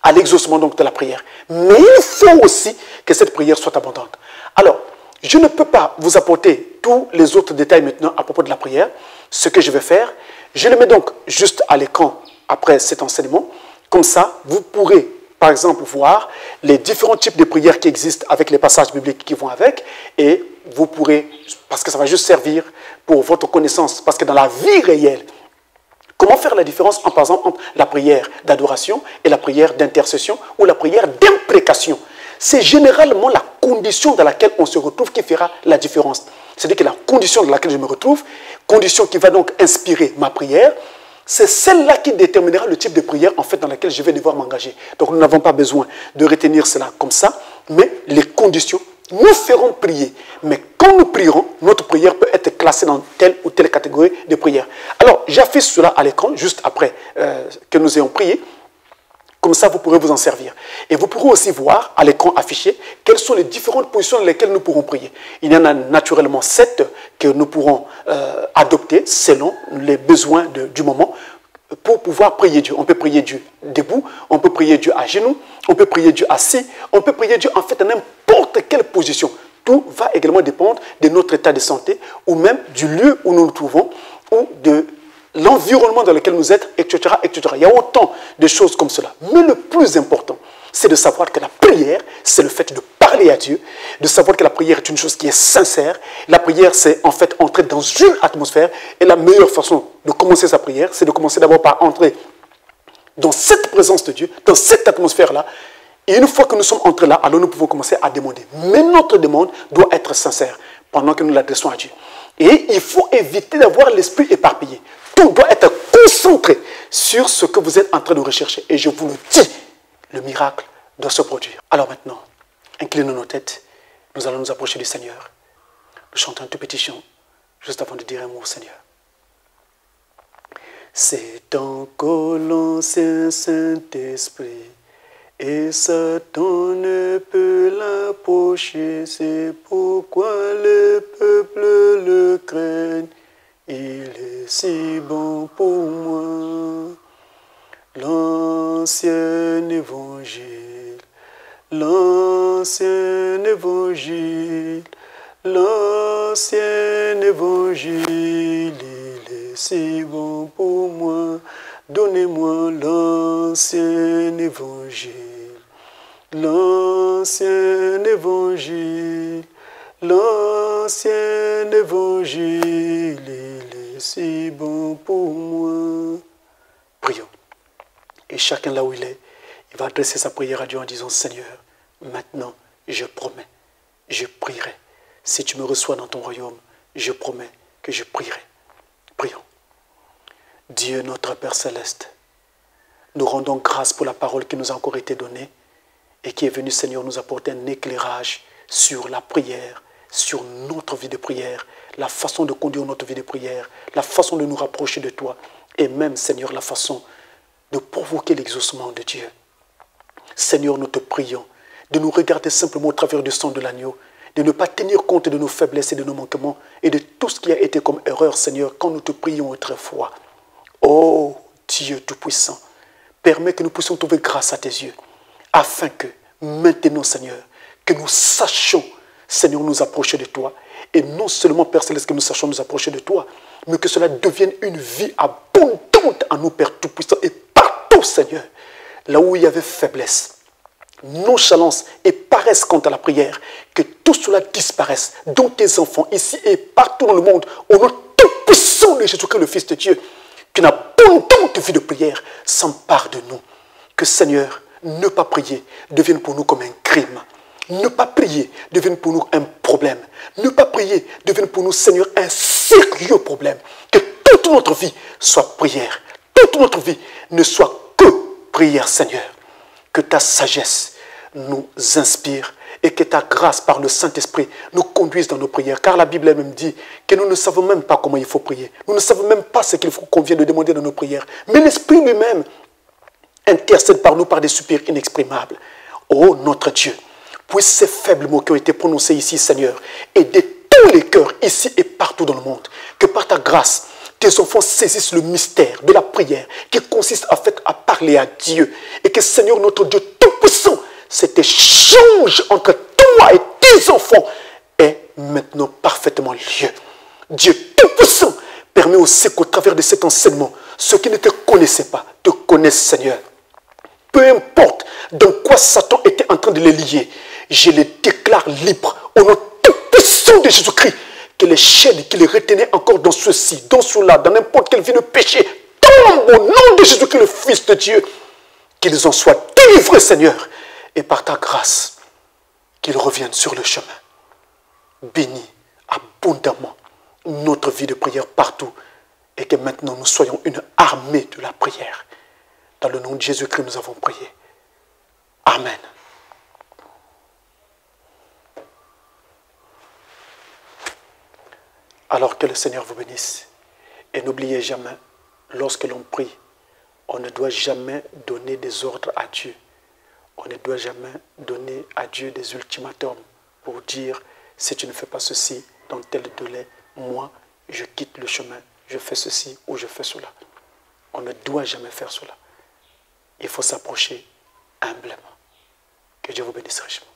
à l'exaucement donc de la prière. Mais il faut aussi que cette prière soit abondante. Alors, je ne peux pas vous apporter tous les autres détails maintenant à propos de la prière. Ce que je vais faire, je le mets donc juste à l'écran après cet enseignement. Comme ça, vous pourrez par exemple voir les différents types de prières qui existent avec les passages bibliques qui vont avec. Et vous pourrez, parce que ça va juste servir pour votre connaissance, parce que dans la vie réelle, comment faire la différence, par exemple, entre la prière d'adoration et la prière d'intercession ou la prière d'imprécation? C'est généralement la condition dans laquelle on se retrouve qui fera la différence. C'est-à-dire que la condition dans laquelle je me retrouve, condition qui va donc inspirer ma prière, c'est celle-là qui déterminera le type de prière en fait dans laquelle je vais devoir m'engager. Donc nous n'avons pas besoin de retenir cela comme ça, mais les conditions nous feront prier. Mais quand nous prierons, notre prière peut être classée dans telle ou telle catégorie de prière. Alors j'affiche cela à l'écran juste après que nous ayons prié. Comme ça, vous pourrez vous en servir. Et vous pourrez aussi voir à l'écran affiché quelles sont les différentes positions dans lesquelles nous pourrons prier. Il y en a naturellement 7 que nous pourrons adopter selon les besoins du moment pour pouvoir prier Dieu. On peut prier Dieu debout, on peut prier Dieu à genoux, on peut prier Dieu assis, on peut prier Dieu en fait à n'importe quelle position. Tout va également dépendre de notre état de santé ou même du lieu où nous nous trouvons ou de l'environnement dans lequel nous sommes, etc., etc. Il y a autant de choses comme cela. Mais le plus important, c'est de savoir que la prière, c'est le fait de parler à Dieu, de savoir que la prière est une chose qui est sincère. La prière, c'est en fait entrer dans une atmosphère. Et la meilleure façon de commencer sa prière, c'est de commencer d'abord par entrer dans cette présence de Dieu, dans cette atmosphère-là. Et une fois que nous sommes entrés là, alors nous pouvons commencer à demander. Mais notre demande doit être sincère pendant que nous l'adressons à Dieu. Et il faut éviter d'avoir l'esprit éparpillé. Tout doit être concentré sur ce que vous êtes en train de rechercher. Et je vous le dis, le miracle doit se produire. Alors maintenant, inclinons nos têtes. Nous allons nous approcher du Seigneur. Nous chantons un tout petit chant, juste avant de dire un mot au Seigneur. C'est encore l'ancien Saint-Esprit, et Satan ne peut l'approcher. C'est pourquoi le peuple le craigne. Il est si bon pour moi. L'ancien évangile, l'ancien évangile, l'ancien évangile, il est si bon pour moi. Donnez-moi l'ancien évangile, l'ancien évangile, l'ancien évangile, il est si bon pour moi. Prions. Et chacun là où il est, il va adresser sa prière à Dieu en disant, Seigneur, maintenant, je promets, je prierai. Si tu me reçois dans ton royaume, je promets que je prierai. Prions. Dieu, notre Père Céleste, nous rendons grâce pour la parole qui nous a encore été donnée et qui est venue, Seigneur, nous apporter un éclairage sur la prière, sur notre vie de prière, la façon de conduire notre vie de prière, la façon de nous rapprocher de toi et même, Seigneur, la façon de provoquer l'exaucement de Dieu. Seigneur, nous te prions de nous regarder simplement au travers du sang de l'agneau, de ne pas tenir compte de nos faiblesses et de nos manquements et de tout ce qui a été comme erreur, Seigneur, quand nous te prions autrefois. Oh Dieu Tout-Puissant, permets que nous puissions trouver grâce à tes yeux, afin que maintenant, Seigneur, que nous sachions, Seigneur, nous approcher de toi. Et non seulement, Père Céleste, que nous sachions nous approcher de toi, mais que cela devienne une vie abondante en nous, Père Tout-Puissant, et partout, Seigneur, là où il y avait faiblesse, nonchalance et paresse quant à la prière, que tout cela disparaisse dans tes enfants, ici et partout dans le monde, au nom tout-puissant de Jésus-Christ, le Fils de Dieu, qu'une abondante vie de prière s'empare de nous. Que Seigneur, ne pas prier devienne pour nous comme un crime. Ne pas prier devienne pour nous un problème. Ne pas prier devienne pour nous, Seigneur, un sérieux problème. Que toute notre vie soit prière. Toute notre vie ne soit que prière, Seigneur. Que ta sagesse nous inspire et que ta grâce par le Saint-Esprit nous conduise dans nos prières. Car la Bible elle-même dit que nous ne savons même pas comment il faut prier. Nous ne savons même pas ce qu'il faut qu'on vienne de demander dans nos prières. Mais l'Esprit lui-même intercède par nous par des soupirs inexprimables. Oh notre Dieu, puisse ces faibles mots qui ont été prononcés ici, Seigneur, aider tous les cœurs ici et partout dans le monde. Que par ta grâce, tes enfants saisissent le mystère de la prière qui consiste en fait à parler à Dieu. Et que Seigneur notre Dieu Tout-Puissant, cet échange entre toi et tes enfants est maintenant parfaitement lieu. Dieu Tout-Puissant permet aussi qu'au travers de cet enseignement, ceux qui ne te connaissaient pas te connaissent, Seigneur. Peu importe dans quoi Satan était en train de les lier, je les déclare libres au nom tout-puissant de Jésus-Christ. Que les chaînes qui les retenaient encore dans ceci, dans cela, dans n'importe quelle vie de péché, tombent au nom de Jésus-Christ, le Fils de Dieu. Qu'ils en soient délivrés, Seigneur. Et par ta grâce, qu'ils reviennent sur le chemin. Bénis abondamment notre vie de prière partout. Et que maintenant nous soyons une armée de la prière. Dans le nom de Jésus-Christ, nous avons prié. Amen. Alors que le Seigneur vous bénisse. Et n'oubliez jamais, lorsque l'on prie, on ne doit jamais donner des ordres à Dieu. On ne doit jamais donner à Dieu des ultimatums pour dire, si tu ne fais pas ceci dans tel délai, moi, je quitte le chemin, je fais ceci ou je fais cela. On ne doit jamais faire cela. Il faut s'approcher humblement. Que Dieu vous bénisse richement.